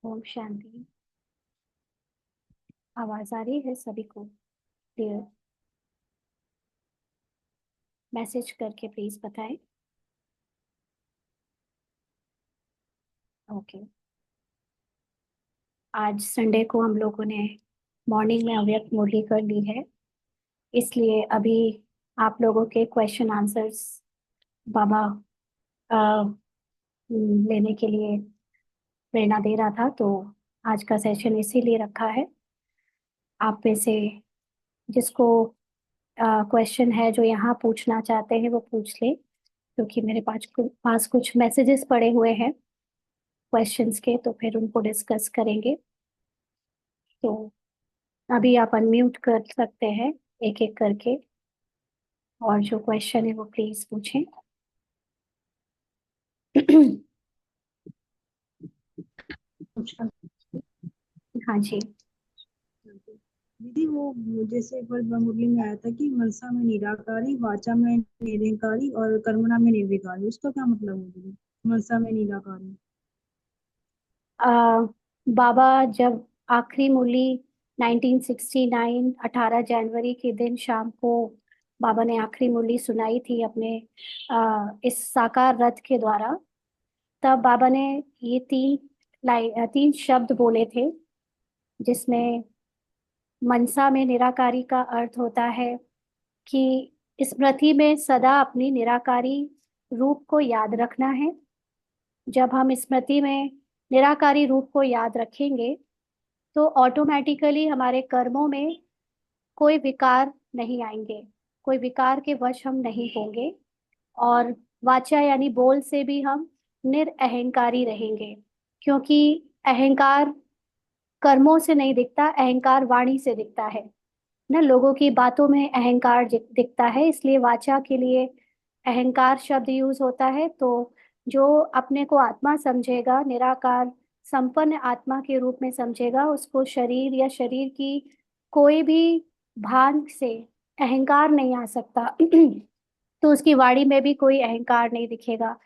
ओम शांति। आवाज आ रही है सभी को क्लियर? मैसेज करके प्लीज बताएं। ओके। आज संडे को हम लोगों ने मॉर्निंग में अव्यक्त मुरली कर ली है, इसलिए अभी आप लोगों के क्वेश्चन आंसर्स बाबा लेने के लिए प्रेरणा दे रहा था, तो आज का सेशन इसीलिए रखा है। आप में से जिसको क्वेश्चन है जो यहाँ पूछना चाहते हैं वो पूछ ले, क्योंकि मेरे पास कुछ मैसेजेस पड़े हुए हैं क्वेश्चंस के, तो फिर उनको डिस्कस करेंगे। तो अभी आप अनम्यूट कर सकते हैं एक एक करके, और जो क्वेश्चन है वो प्लीज पूछें। अच्छा। हाँ जी। दीदी वो जैसे एक बार मुरली में आया था कि मनसा में निराकारी, वाचा में निरंकारी और कर्मणा में निर्विकारी, उसका क्या मतलब है दीदी? मनसा में निराकारी। आ, बाबा जब आखिरी मुरली 1969 18 जनवरी के दिन शाम को बाबा ने आखिरी मुरली सुनाई थी अपने इस साकार रथ के द्वारा, तब बाबा ने ये तीन शब्द बोले थे, जिसमें मनसा में निराकारी का अर्थ होता है कि स्मृति में सदा अपनी निराकारी रूप को याद रखना है। जब हम स्मृति में निराकारी रूप को याद रखेंगे तो ऑटोमेटिकली हमारे कर्मों में कोई विकार नहीं आएंगे, कोई विकार के वश हम नहीं होंगे, और वाचा यानी बोल से भी हम निरअहंकारी रहेंगे। क्योंकि अहंकार कर्मों से नहीं दिखता, अहंकार वाणी से दिखता है ना। लोगों की बातों में अहंकार दिखता है, इसलिए वाचा के लिए अहंकार शब्द यूज होता है। तो जो अपने को आत्मा समझेगा, निराकार संपन्न आत्मा के रूप में समझेगा, उसको शरीर या शरीर की कोई भी भान से अहंकार नहीं आ सकता। तो उसकी वाणी में भी कोई अहंकार नहीं दिखेगा।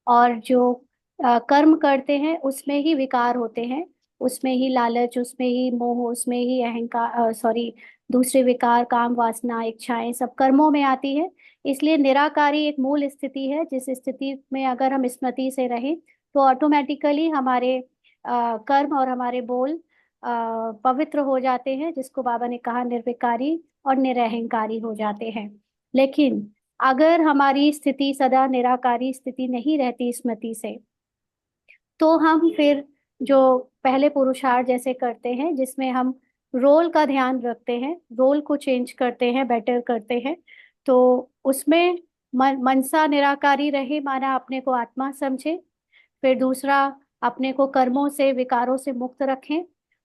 और जो कर्म करते हैं उसमें ही विकार होते हैं, उसमें ही लालच, उसमें ही मोह, उसमें ही अहंकार, सॉरी, दूसरे विकार, काम वासना, इच्छाएं सब कर्मों में आती है। इसलिए निराकारी एक मूल स्थिति है, जिस स्थिति में अगर हम स्मृति से रहें तो ऑटोमेटिकली हमारे कर्म और हमारे बोल पवित्र हो जाते हैं, जिसको बाबा ने कहा निर्विकारी और निरअहंकारी हो जाते हैं। लेकिन अगर हमारी स्थिति सदा निराकारी स्थिति नहीं रहती स्मृति से, तो हम फिर जो पहले पुरुषार्थ जैसे करते हैं, जिसमें हम रोल का ध्यान रखते हैं, रोल को चेंज करते हैं, बेटर करते हैं, तो उसमें मनसा निराकारी रहे, माना अपने को आत्मा समझे। फिर दूसरा, अपने को कर्मों से विकारों से मुक्त रखें,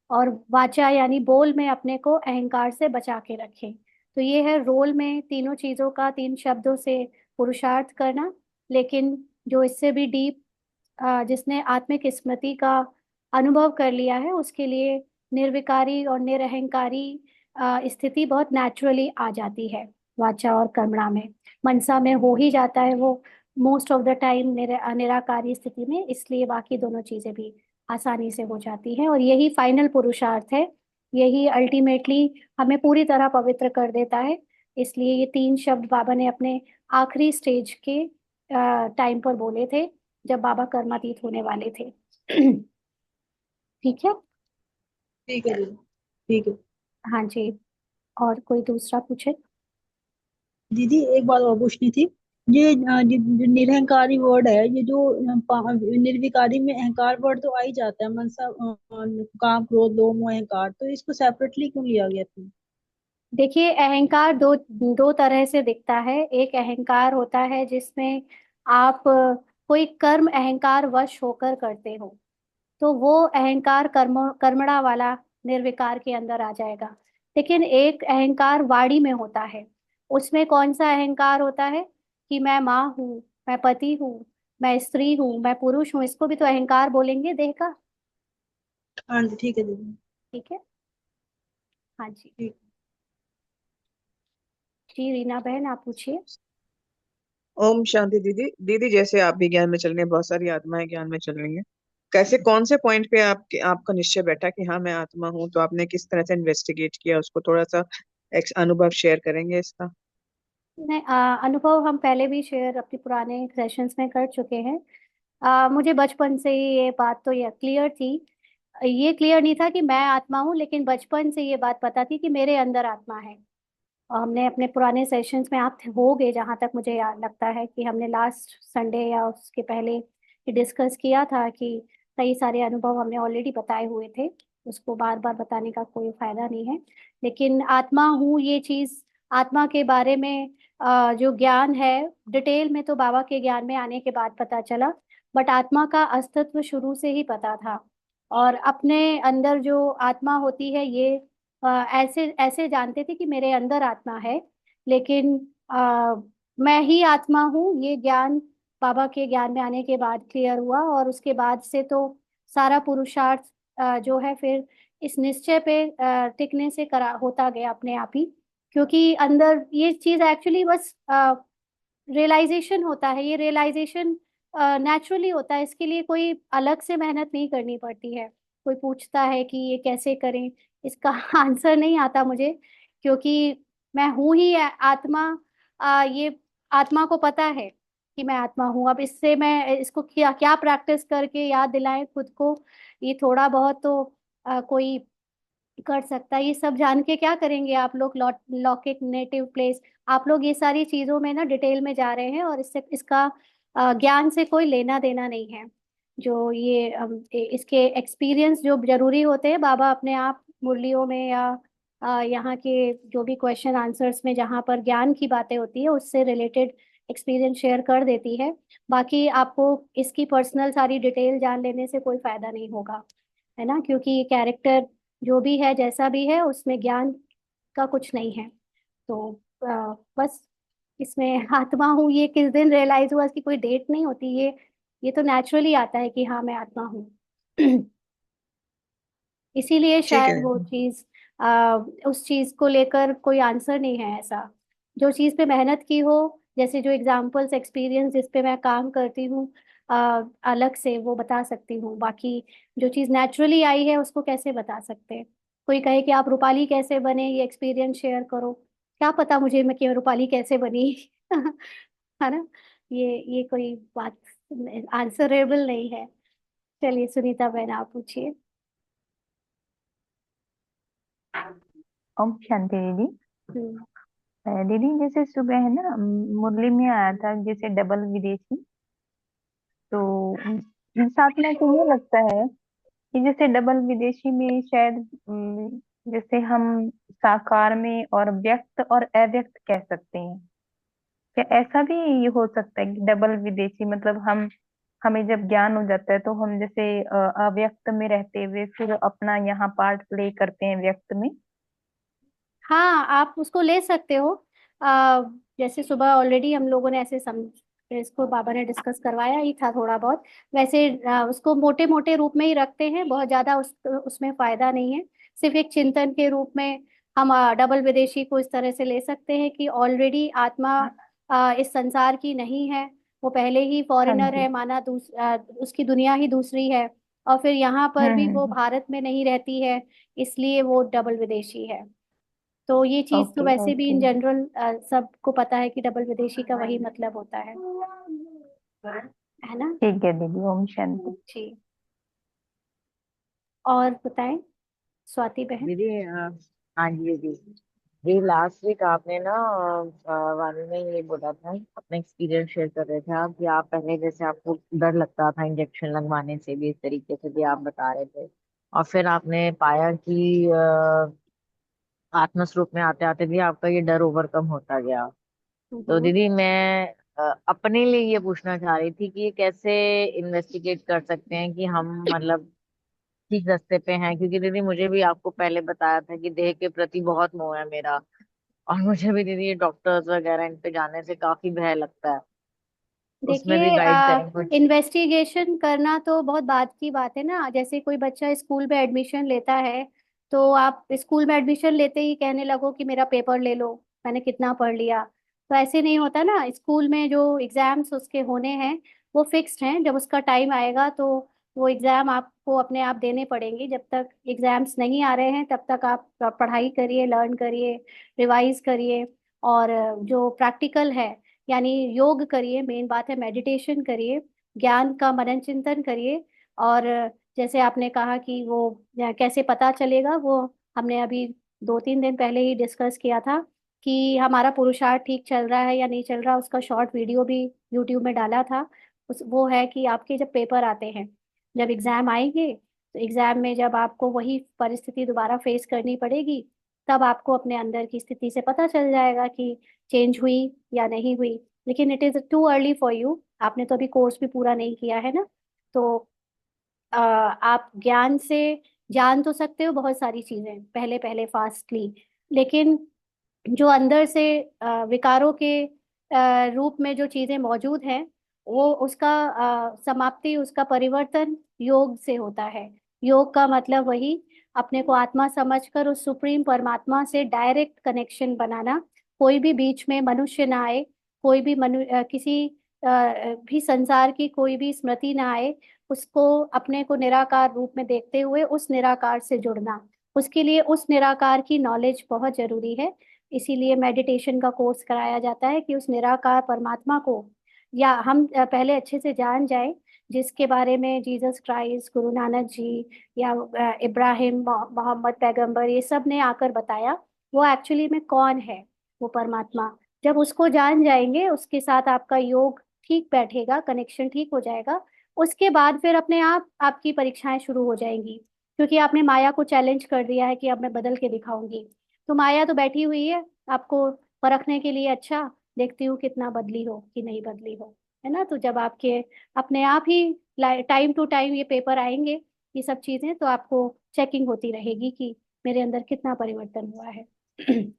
और वाचा यानी बोल में अपने को अहंकार से बचा के रखें। तो ये है रोल में तीनों चीजों का, तीन शब्दों से पुरुषार्थ करना। लेकिन जो इससे भी डीप, जिसने आत्मिक स्मृति का अनुभव कर लिया है, उसके लिए निर्विकारी और निरअहंकारी स्थिति बहुत नेचुरली आ जाती है वाचा और कर्मणा में। मनसा में हो ही जाता है वो मोस्ट ऑफ द टाइम निराकारी स्थिति में, इसलिए बाकी दोनों चीजें भी आसानी से हो जाती हैं। और यही फाइनल पुरुषार्थ है, यही अल्टीमेटली हमें पूरी तरह पवित्र कर देता है। इसलिए ये तीन शब्द बाबा ने अपने आखिरी स्टेज के टाइम पर बोले थे, जब बाबा कर्मातीत होने वाले थे। ठीक है। ठीक है दीदी। ठीक है। हाँ जी। और कोई दूसरा पूछे? दीदी एक बात और पूछनी थी। ये जो निरहंकारी वर्ड है, ये जो निर्विकारी में अहंकार वर्ड तो आ ही जाता है, मनसा काम क्रोध लोभ मोह अहंकार, तो इसको सेपरेटली क्यों लिया गया था? देखिए, अहंकार दो दो तरह से दिखता है। एक अहंकार होता है जिसमें आप कोई कर्म अहंकार वश होकर करते हो, तो वो अहंकार कर्मणा वाला निर्विकार के अंदर आ जाएगा। लेकिन एक अहंकार वाणी में होता है, उसमें कौन सा अहंकार होता है कि मैं माँ हूँ, मैं पति हूँ, मैं स्त्री हूँ, मैं पुरुष हूँ, इसको भी तो अहंकार बोलेंगे देह का। हाँ जी, ठीक है दीदी। ठीक है। हाँ जी। ठीक। जी रीना बहन, आप पूछिए। ओम शांति दीदी। दीदी जैसे आप भी ज्ञान में चल रही हैं, बहुत सारी आत्माएं ज्ञान में चल रही हैं। कैसे, कौन से पॉइंट पे आपका निश्चय बैठा कि हाँ मैं आत्मा हूँ? तो आपने किस तरह से इन्वेस्टिगेट किया उसको, थोड़ा सा एक अनुभव शेयर करेंगे इसका? नहीं, अनुभव हम पहले भी शेयर अपने पुराने सेशंस में कर चुके हैं। मुझे बचपन से ही ये बात तो ये क्लियर थी। ये क्लियर नहीं था कि मैं आत्मा हूँ, लेकिन बचपन से ये बात पता थी कि मेरे अंदर आत्मा है। और हमने अपने पुराने सेशंस में, आप हो गए जहाँ तक मुझे याद लगता है कि हमने लास्ट संडे या उसके पहले डिस्कस किया था कि कई सारे अनुभव हमने ऑलरेडी बताए हुए थे। उसको बार बार बताने का कोई फायदा नहीं है। लेकिन आत्मा हूँ ये चीज, आत्मा के बारे में जो ज्ञान है, डिटेल में तो बाबा के ज्ञान में आने के बाद पता चला। बट आत्मा का अस्तित्व शुरू से ही पता था। और अपने अंदर जो आत्मा होती है ये ऐसे ऐसे जानते थे कि मेरे अंदर आत्मा है। लेकिन मैं ही आत्मा हूँ ये ज्ञान बाबा के ज्ञान में आने के बाद क्लियर हुआ। और उसके बाद से तो सारा पुरुषार्थ जो है फिर इस निश्चय पे टिकने से करा होता गया अपने आप ही। क्योंकि अंदर ये चीज एक्चुअली बस रियलाइजेशन होता है। ये रियलाइजेशन नेचुरली होता है, इसके लिए कोई अलग से मेहनत नहीं करनी पड़ती है। कोई पूछता है कि ये कैसे करें, इसका आंसर नहीं आता मुझे। क्योंकि मैं हूं ही आत्मा। ये आत्मा को पता है कि मैं आत्मा हूँ। अब इससे मैं इसको क्या क्या प्रैक्टिस करके याद दिलाएं खुद को, ये थोड़ा बहुत तो कोई कर सकता है। ये सब जान के क्या करेंगे आप लोग, लॉकेट नेटिव प्लेस, आप लोग ये सारी चीजों में ना डिटेल में जा रहे हैं और इससे इसका ज्ञान से कोई लेना देना नहीं है। जो ये इसके एक्सपीरियंस जो जरूरी होते हैं, बाबा अपने आप मुरलियों में या यहाँ के जो भी क्वेश्चन आंसर्स में जहाँ पर ज्ञान की बातें होती है उससे रिलेटेड एक्सपीरियंस शेयर कर देती है। बाकी आपको इसकी पर्सनल सारी डिटेल जान लेने से कोई फायदा नहीं होगा, है ना। क्योंकि ये कैरेक्टर जो भी है जैसा भी है उसमें ज्ञान का कुछ नहीं है। तो बस इसमें आत्मा हूँ ये किस दिन रियलाइज हुआ, इसकी कोई डेट नहीं होती। ये तो नेचुरली आता है कि हाँ मैं आत्मा हूँ। इसीलिए ठीक शायद है। वो चीज उस चीज को लेकर कोई आंसर नहीं है ऐसा। जो चीज पे मेहनत की हो, जैसे जो एग्जाम्पल्स एक्सपीरियंस जिस पे मैं काम करती हूँ, अलग से वो बता सकती हूँ। बाकी जो चीज नेचुरली आई है उसको कैसे बता सकते हैं। कोई कहे कि आप रूपाली कैसे बने, ये एक्सपीरियंस शेयर करो, क्या पता मुझे मैं कि रूपाली कैसे बनी। है ना। ये कोई बात आंसरेबल नहीं है। चलिए सुनीता बहन आप पूछिए। ओम शांति दीदी। हम्म। दीदी जैसे सुबह है ना, मुरली में आया था जैसे डबल विदेशी। तो साथ में तो ये लगता है कि जैसे डबल विदेशी में शायद जैसे हम साकार में और व्यक्त और अव्यक्त कह सकते हैं। क्या ऐसा भी ये हो सकता है कि डबल विदेशी मतलब हम, हमें जब ज्ञान हो जाता है तो हम जैसे अव्यक्त में रहते हुए फिर अपना यहाँ पार्ट प्ले करते हैं व्यक्त में। हाँ आप उसको ले सकते हो। आ, जैसे सुबह ऑलरेडी हम लोगों ने ऐसे इसको बाबा ने डिस्कस करवाया ही था थोड़ा बहुत। वैसे उसको मोटे मोटे रूप में ही रखते हैं, बहुत ज्यादा उसमें फायदा नहीं है। सिर्फ एक चिंतन के रूप में हम डबल विदेशी को इस तरह से ले सकते हैं कि ऑलरेडी आत्मा हाँ। इस संसार की नहीं है। वो पहले ही हाँ फॉरेनर जी। है, माना उसकी दुनिया ही दूसरी है। और फिर यहाँ पर भी वो हम्म। भारत में नहीं रहती है, इसलिए वो डबल विदेशी है। तो ये चीज तो ओके वैसे भी ओके। इन जनरल सबको पता है कि डबल विदेशी का वही मतलब होता है ना। ठीक है दीदी, ओम शांति। जी। और बताएं स्वाति बहन। दीदी हाँ जी दीदी। जी लास्ट वीक आपने ना वाणी में ये बोला था, अपना एक्सपीरियंस शेयर कर रहे थे आप कि आप पहले जैसे आपको डर लगता था इंजेक्शन लगवाने से भी, इस तरीके से भी आप बता रहे थे। और फिर आपने पाया कि आत्म स्वरूप में आते आते भी आपका ये डर ओवरकम होता गया। तो हम्म। दीदी मैं अपने लिए ये पूछना चाह रही थी कि ये कैसे इन्वेस्टिगेट कर सकते हैं कि हम मतलब ठीक रास्ते पे हैं, क्योंकि दीदी मुझे भी आपको पहले बताया था कि देह के प्रति बहुत मोह है मेरा। और मुझे भी दीदी ये डॉक्टर्स वगैरह इन पे जाने से काफी भय लगता है। उसमें भी देखिए गाइड करें कुछ। इन्वेस्टिगेशन करना तो बहुत बात की बात है ना। जैसे कोई बच्चा स्कूल में एडमिशन लेता है, तो आप स्कूल में एडमिशन लेते ही कहने लगो कि मेरा पेपर ले लो, मैंने कितना पढ़ लिया। तो ऐसे नहीं होता ना। स्कूल में जो एग्जाम्स उसके होने हैं वो फिक्स्ड हैं। जब उसका टाइम आएगा तो वो एग्जाम आपको अपने आप देने पड़ेंगे। जब तक एग्जाम्स नहीं आ रहे हैं तब तक आप पढ़ाई करिए, लर्न करिए, रिवाइज करिए। और जो प्रैक्टिकल है यानी योग करिए, मेन बात है मेडिटेशन करिए, ज्ञान का मनन चिंतन करिए। और जैसे आपने कहा कि वो कैसे पता चलेगा, वो हमने अभी 2-3 दिन पहले ही डिस्कस किया था कि हमारा पुरुषार्थ ठीक चल रहा है या नहीं चल रहा। उसका शॉर्ट वीडियो भी यूट्यूब में डाला था। वो है कि आपके जब पेपर आते हैं, जब एग्जाम आएंगे, तो एग्जाम में जब आपको वही परिस्थिति दोबारा फेस करनी पड़ेगी, तब आपको अपने अंदर की स्थिति से पता चल जाएगा कि चेंज हुई या नहीं हुई। लेकिन it is too early for you, आपने तो अभी कोर्स भी पूरा नहीं किया है ना। तो आप ज्ञान से जान तो सकते हो बहुत सारी चीजें पहले पहले फास्टली, लेकिन जो अंदर से विकारों के रूप में जो चीजें मौजूद हैं, वो उसका समाप्ति, उसका परिवर्तन योग से होता है। योग का मतलब वही अपने को आत्मा समझकर उस सुप्रीम परमात्मा से डायरेक्ट कनेक्शन बनाना। कोई भी बीच में मनुष्य ना आए, कोई भी किसी भी संसार की कोई भी स्मृति ना आए। उसको अपने को निराकार रूप में देखते हुए उस निराकार से जुड़ना, उसके लिए उस निराकार की नॉलेज बहुत जरूरी है। इसीलिए मेडिटेशन का कोर्स कराया जाता है कि उस निराकार परमात्मा को या हम पहले अच्छे से जान जाएं, जिसके बारे में जीसस क्राइस्ट, गुरु नानक जी या इब्राहिम, मोहम्मद पैगंबर, ये सब ने आकर बताया वो एक्चुअली में कौन है, वो परमात्मा। जब उसको जान जाएंगे, उसके साथ आपका योग ठीक बैठेगा, कनेक्शन ठीक हो जाएगा, उसके बाद फिर अपने आप आपकी परीक्षाएं शुरू हो जाएंगी। क्योंकि आपने माया को चैलेंज कर दिया है कि अब मैं बदल के दिखाऊंगी। तो माया तो बैठी हुई है आपको परखने के लिए, अच्छा देखती हूँ कितना बदली हो कि नहीं बदली हो, है ना। तो जब आपके अपने आप ही टाइम टू टाइम ये पेपर आएंगे, ये सब चीजें, तो आपको चेकिंग होती रहेगी कि मेरे अंदर कितना परिवर्तन हुआ है। ठीक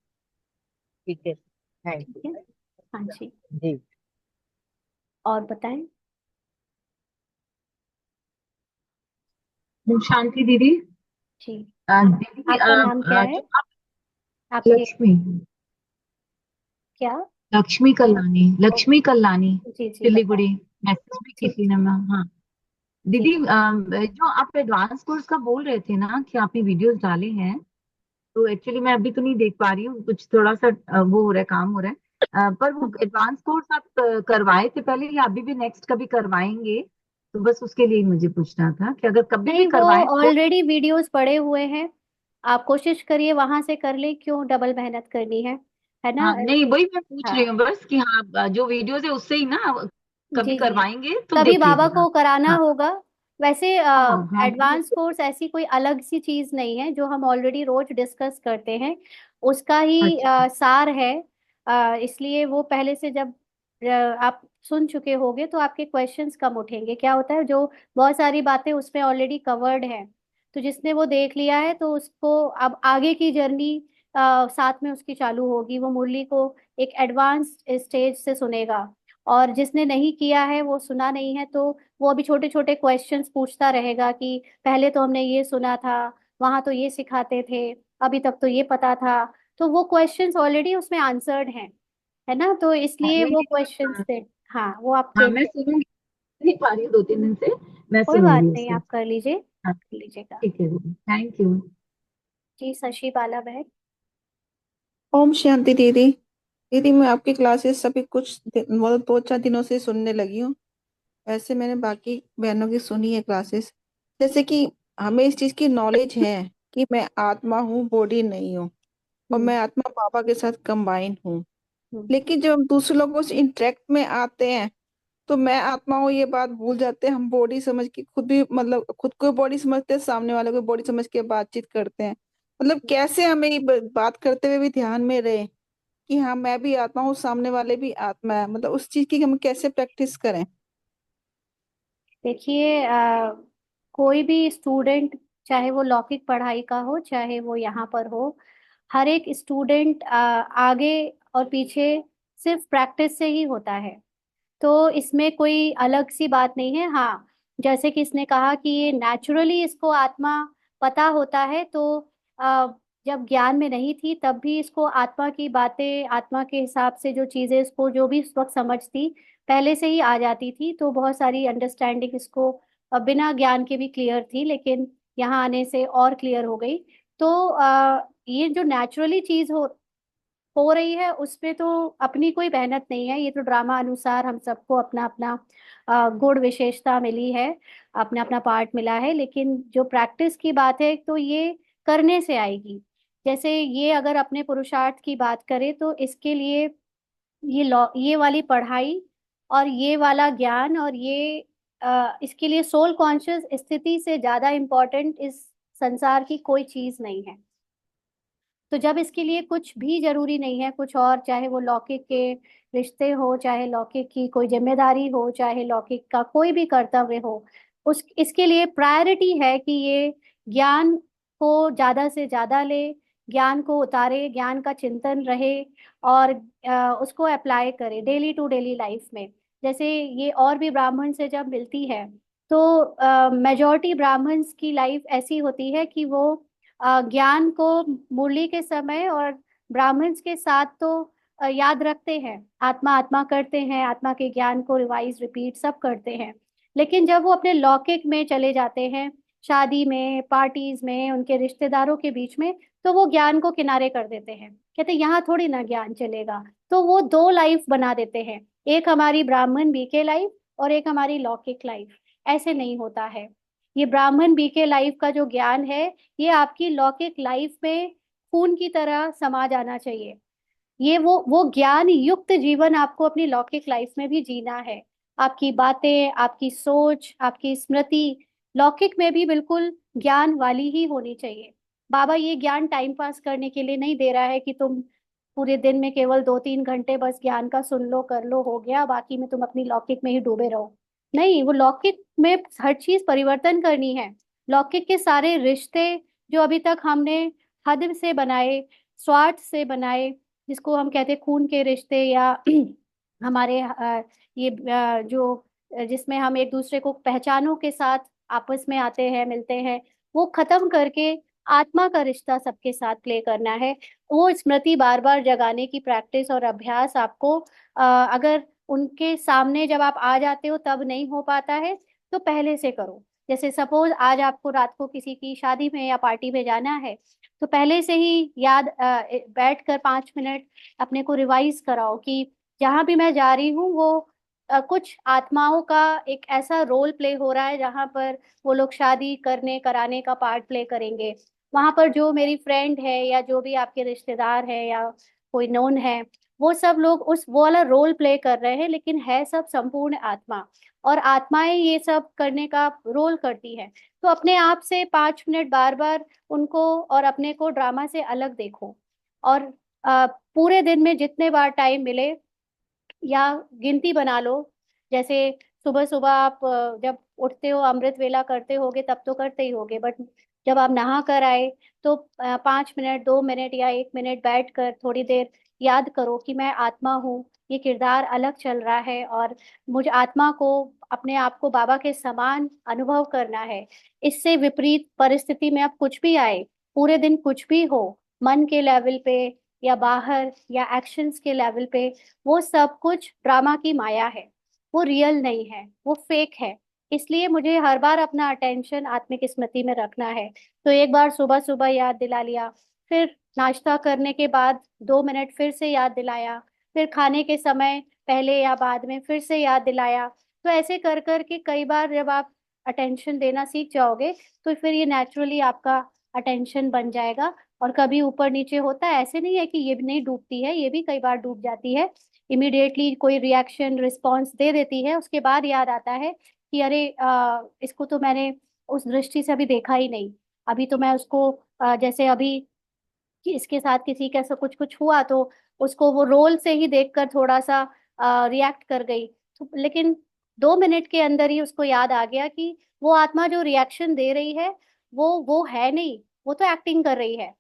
ठीक है, थैंक है। यू। हाँ जी। जी। और बताएं। शांति दीदी। जी। दीदी आपका नाम क्या है? जो आप आपके लक्ष्मी क्या? लक्ष्मी कल्याणी, ओ, लक्ष्मी कल्याणी जी जी बताएं। सिलीगुड़ी। मैसेज भी ठीक किसी ने हाँ ठीक दीदी, जो आप एडवांस कोर्स का बोल रहे थे ना कि आपने वीडियोस डाले हैं, तो एक्चुअली मैं अभी तो नहीं देख पा रही हूँ, कुछ थोड़ा सा वो हो रहा है, काम हो रहा है। पर वो है। एडवांस कोर्स आप करवाए थे पहले या अभी भी नेक्स्ट कभी करवाएंगे? तो बस उसके लिए मुझे पूछना था कि अगर कभी भी नहीं, वो करवाएं तो। ऑलरेडी वीडियोस पड़े हुए हैं, आप कोशिश करिए वहां से कर ले, क्यों डबल मेहनत करनी है ना। हाँ नहीं, वही मैं पूछ रही हाँ हूँ बस कि हाँ, जो वीडियोस है उससे ही ना कभी जी जी, करवाएंगे तो कभी देख बाबा लीजिएगा। को कराना हाँ होगा। वैसे हाँ हाँ एडवांस कोर्स ऐसी कोई अलग सी चीज नहीं है, जो हम ऑलरेडी रोज डिस्कस करते हैं उसका ही अच्छा सार है। इसलिए वो पहले से जब आप सुन चुके होंगे तो आपके क्वेश्चंस कम उठेंगे। क्या होता है, जो बहुत सारी बातें उसमें ऑलरेडी कवर्ड है, तो जिसने वो देख लिया है तो उसको अब आगे की जर्नी साथ में उसकी चालू होगी। वो मुरली को एक एडवांस स्टेज से सुनेगा। और जिसने नहीं किया है, वो सुना नहीं है, तो वो अभी छोटे छोटे क्वेश्चंस पूछता रहेगा कि पहले तो हमने ये सुना था, वहां तो ये सिखाते थे, अभी तक तो ये पता था। तो वो क्वेश्चंस ऑलरेडी उसमें आंसर्ड हैं, है ना। तो हाँ, इसलिए नहीं वो नहीं, क्वेश्चंस हाँ थे। हाँ वो आप हाँ, मैं देखिए। सुनूंगी, नहीं पा रही हूँ 2-3 दिन से, मैं कोई बात सुनूंगी नहीं, उसे। आप कर लीजिए, हाँ कर लीजिएगा। ठीक है दीदी, थैंक यू। जी, शशि बाला बहन। ओम शांति दीदी। दीदी मैं आपकी क्लासेस सभी मतलब 2-4 दिनों से सुनने लगी हूँ। वैसे मैंने बाकी बहनों की सुनी है क्लासेस। जैसे कि हमें इस चीज की नॉलेज है कि मैं आत्मा हूँ, बॉडी नहीं हूँ, और हम्म मैं आत्मा बाबा के साथ कंबाइन हूँ। हम्म। लेकिन जब हम दूसरे लोगों से इंटरेक्ट में आते हैं तो मैं आत्मा हूँ ये बात भूल जाते हैं। हम बॉडी समझ के खुद भी, मतलब खुद को बॉडी समझते हैं, सामने वाले को बॉडी समझ के बातचीत करते हैं। मतलब कैसे हमें ये बात करते हुए भी ध्यान में रहे कि हाँ मैं भी आत्मा हूँ, सामने वाले भी आत्मा है, मतलब उस चीज की हम कैसे प्रैक्टिस करें। देखिए, कोई भी स्टूडेंट, चाहे वो लौकिक पढ़ाई का हो चाहे वो यहाँ पर हो, हर एक स्टूडेंट आगे और पीछे सिर्फ प्रैक्टिस से ही होता है। तो इसमें कोई अलग सी बात नहीं है। हाँ, जैसे कि इसने कहा कि ये नेचुरली इसको आत्मा पता होता है, तो अ, जब ज्ञान में नहीं थी तब भी इसको आत्मा की बातें, आत्मा के हिसाब से जो चीजें इसको जो भी इस वक्त समझ थी, पहले से ही आ जाती थी। तो बहुत सारी अंडरस्टैंडिंग इसको बिना ज्ञान के भी क्लियर थी, लेकिन यहाँ आने से और क्लियर हो गई। तो ये जो नेचुरली चीज हो रही है उसमें तो अपनी कोई मेहनत नहीं है, ये तो ड्रामा अनुसार हम सबको अपना अपना गुण विशेषता मिली है, अपना अपना पार्ट मिला है। लेकिन जो प्रैक्टिस की बात है तो ये करने से आएगी। जैसे ये अगर अपने पुरुषार्थ की बात करें तो इसके लिए ये लॉ, ये वाली पढ़ाई और ये वाला ज्ञान और ये इसके लिए सोल कॉन्शियस स्थिति से ज्यादा इम्पोर्टेंट इस संसार की कोई चीज नहीं है। तो जब इसके लिए कुछ भी जरूरी नहीं है कुछ और, चाहे वो लौकिक के रिश्ते हो, चाहे लौकिक की कोई जिम्मेदारी हो, चाहे लौकिक का कोई भी कर्तव्य हो, उस इसके लिए प्रायोरिटी है कि ये ज्ञान को ज्यादा से ज्यादा ले, ज्ञान को उतारे, ज्ञान का चिंतन रहे और उसको अप्लाई करे डेली टू डेली लाइफ में। जैसे ये और भी ब्राह्मण से जब मिलती है तो मेजॉरिटी ब्राह्मण्स की लाइफ ऐसी होती है कि वो ज्ञान को मुरली के समय और ब्राह्मण्स के साथ तो याद रखते हैं, आत्मा आत्मा करते हैं, आत्मा के ज्ञान को रिवाइज रिपीट सब करते हैं। लेकिन जब वो अपने लौकिक में चले जाते हैं, शादी में, पार्टीज में, उनके रिश्तेदारों के बीच में, तो वो ज्ञान को किनारे कर देते हैं, कहते हैं यहाँ थोड़ी ना ज्ञान चलेगा। तो वो दो लाइफ बना देते हैं, एक हमारी ब्राह्मण बीके लाइफ और एक हमारी लौकिक लाइफ। ऐसे नहीं होता है। ये ब्राह्मण बीके लाइफ का जो ज्ञान है ये आपकी लौकिक लाइफ में खून की तरह समा जाना चाहिए। ये वो ज्ञान युक्त जीवन आपको अपनी लौकिक लाइफ में भी जीना है। आपकी बातें, आपकी सोच, आपकी स्मृति लौकिक में भी बिल्कुल ज्ञान वाली ही होनी चाहिए। बाबा ये ज्ञान टाइम पास करने के लिए नहीं दे रहा है कि तुम पूरे दिन में केवल 2-3 घंटे बस ज्ञान का सुन लो, कर लो, हो गया, बाकी में तुम अपनी लौकिक में ही डूबे रहो। नहीं, वो लौकिक में हर चीज परिवर्तन करनी है। लौकिक के सारे रिश्ते जो अभी तक हमने हद से बनाए, स्वार्थ से बनाए, जिसको हम कहते हैं खून के रिश्ते या हमारे जो जिसमें हम एक दूसरे को पहचानों के साथ आपस में आते हैं, मिलते हैं, वो खत्म करके आत्मा का रिश्ता सबके साथ प्ले करना है। वो स्मृति बार बार जगाने की प्रैक्टिस और अभ्यास आपको अगर उनके सामने जब आप आ जाते हो तब नहीं हो पाता है तो पहले से करो। जैसे सपोज आज आपको रात को किसी की शादी में या पार्टी में जाना है, तो पहले से ही याद बैठ कर 5 मिनट अपने को रिवाइज कराओ कि जहां भी मैं जा रही हूँ वो कुछ आत्माओं का एक ऐसा रोल प्ले हो रहा है जहां पर वो लोग शादी करने कराने का पार्ट प्ले करेंगे। वहां पर जो मेरी फ्रेंड है या जो भी आपके रिश्तेदार है या कोई नोन है, वो सब लोग उस वो वाला रोल प्ले कर रहे हैं, लेकिन है सब संपूर्ण आत्मा, और आत्माएं ये सब करने का रोल करती है। तो अपने आप से 5 मिनट बार बार उनको और अपने को ड्रामा से अलग देखो। और पूरे दिन में जितने बार टाइम मिले या गिनती बना लो। जैसे सुबह सुबह आप जब उठते हो अमृत वेला करते होगे तब तो करते ही होगे, बट जब आप नहा कर आए तो 5 मिनट, 2 मिनट या 1 मिनट बैठ कर थोड़ी देर याद करो कि मैं आत्मा हूँ, ये किरदार अलग चल रहा है और मुझे आत्मा को अपने आप को बाबा के समान अनुभव करना है। इससे विपरीत परिस्थिति में अब कुछ भी आए, पूरे दिन कुछ भी हो, मन के लेवल पे या बाहर या एक्शंस के लेवल पे, वो सब कुछ ड्रामा की माया है, वो रियल नहीं है, वो फेक है। इसलिए मुझे हर बार अपना अटेंशन आत्मिक स्मृति में रखना है। तो एक बार सुबह सुबह याद दिला लिया, फिर नाश्ता करने के बाद 2 मिनट फिर से याद दिलाया, फिर खाने के समय पहले या बाद में फिर से याद दिलाया। तो ऐसे कर कर के कई बार जब आप अटेंशन देना सीख जाओगे तो फिर ये नेचुरली आपका अटेंशन बन जाएगा। और कभी ऊपर नीचे होता है, ऐसे नहीं है कि ये भी नहीं डूबती है, ये भी कई बार डूब जाती है। इमीडिएटली कोई रिएक्शन रिस्पॉन्स दे देती है, उसके बाद याद आता है कि अरे इसको तो मैंने उस दृष्टि से अभी देखा ही नहीं। अभी तो मैं उसको जैसे अभी कि इसके साथ किसी का ऐसा कुछ कुछ हुआ तो उसको वो रोल से ही देखकर थोड़ा सा रिएक्ट कर गई। तो लेकिन 2 मिनट के अंदर ही उसको याद आ गया कि वो आत्मा जो रिएक्शन दे रही है वो है नहीं, वो तो एक्टिंग कर रही है।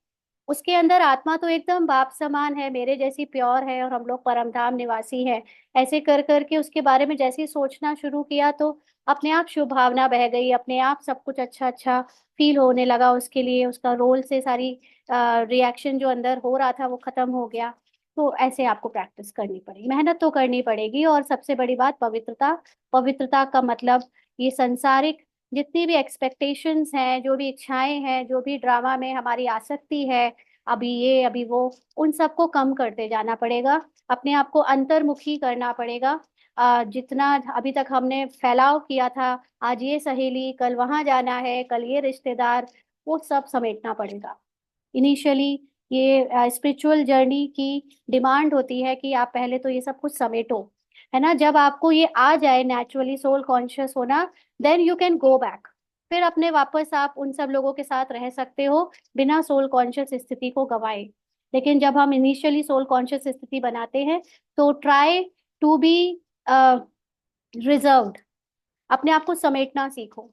उसके अंदर आत्मा तो एकदम बाप समान है, मेरे जैसी प्योर है, और हम लोग परमधाम निवासी हैं। ऐसे कर करके उसके बारे में जैसे ही सोचना शुरू किया तो अपने आप शुभ भावना बह गई, अपने आप सब कुछ अच्छा अच्छा फील होने लगा उसके लिए, उसका रोल से सारी रिएक्शन जो अंदर हो रहा था वो खत्म हो गया। तो ऐसे आपको प्रैक्टिस करनी पड़ेगी, मेहनत तो करनी पड़ेगी। और सबसे बड़ी बात पवित्रता। पवित्रता का मतलब ये संसारिक जितनी भी एक्सपेक्टेशंस हैं, जो भी इच्छाएं हैं, जो भी ड्रामा में हमारी आसक्ति है, अभी ये अभी वो, उन सबको कम करते जाना पड़ेगा। अपने आप को अंतर्मुखी करना पड़ेगा। जितना अभी तक हमने फैलाव किया था, आज ये सहेली, कल वहां जाना है, कल ये रिश्तेदार, वो सब समेटना पड़ेगा। इनिशियली ये स्पिरिचुअल जर्नी की डिमांड होती है कि आप पहले तो ये सब कुछ समेटो, है ना। जब आपको ये आ जाए नेचुरली सोल कॉन्शियस होना, then you can go back. फिर अपने वापस आप उन सब लोगों के साथ रह सकते हो बिना सोल कॉन्शियस स्थिति को गवाए। लेकिन जब हम इनिशियली सोल कॉन्शियस स्थिति बनाते हैं, तो ट्राई टू बी रिजर्व्ड। अपने आप को समेटना सीखो।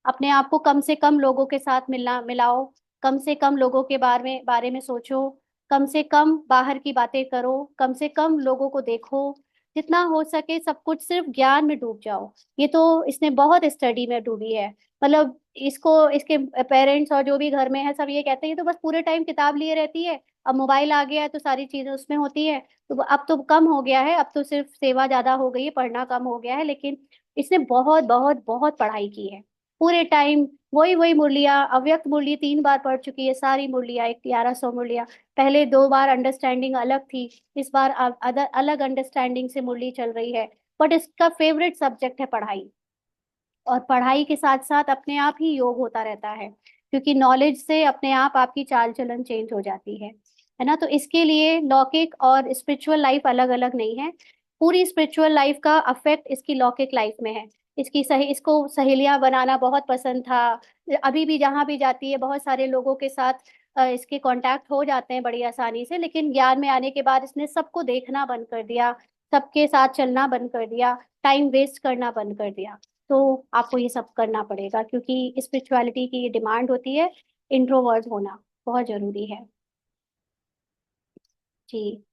अपने आप को कम से कम लोगों के साथ मिलना मिलाओ। कम से कम लोगों के बारे में सोचो। कम से कम बाहर की बातें करो। कम से कम लोगों को देखो। जितना हो सके सब कुछ सिर्फ ज्ञान में डूब जाओ। ये तो इसने बहुत स्टडी में डूबी है। मतलब इसको इसके पेरेंट्स और जो भी घर में है सब ये कहते हैं, ये तो बस पूरे टाइम किताब लिए रहती है। अब मोबाइल आ गया है तो सारी चीजें उसमें होती है। तो अब तो कम हो गया है, अब तो सिर्फ सेवा ज्यादा हो गई है, पढ़ना कम हो गया है। लेकिन इसने बहुत बहुत बहुत पढ़ाई की है। पूरे टाइम वही वही मुरलियाँ, अव्यक्त मुरली 3 बार पढ़ चुकी है, सारी मुरलियाँ, 1100 मुरलियाँ। पहले 2 बार अंडरस्टैंडिंग अलग थी, इस बार अलग अंडरस्टैंडिंग से मुरली चल रही है। बट इसका फेवरेट सब्जेक्ट है पढ़ाई। और पढ़ाई के साथ साथ अपने आप ही योग होता रहता है, क्योंकि नॉलेज से अपने आप आपकी चाल चलन चेंज हो जाती है ना। तो इसके लिए लौकिक और स्पिरिचुअल लाइफ अलग अलग नहीं है। पूरी स्पिरिचुअल लाइफ का अफेक्ट इसकी लौकिक लाइफ में है। इसको सहेलियां बनाना बहुत पसंद था। अभी भी जहां भी जाती है बहुत सारे लोगों के साथ इसके कांटेक्ट हो जाते हैं बड़ी आसानी से। लेकिन ज्ञान में आने के बाद इसने सबको देखना बंद कर दिया, सबके साथ चलना बंद कर दिया, टाइम वेस्ट करना बंद कर दिया। तो आपको ये सब करना पड़ेगा, क्योंकि स्पिरिचुअलिटी की ये डिमांड होती है। इंट्रोवर्ट होना बहुत जरूरी है। जी,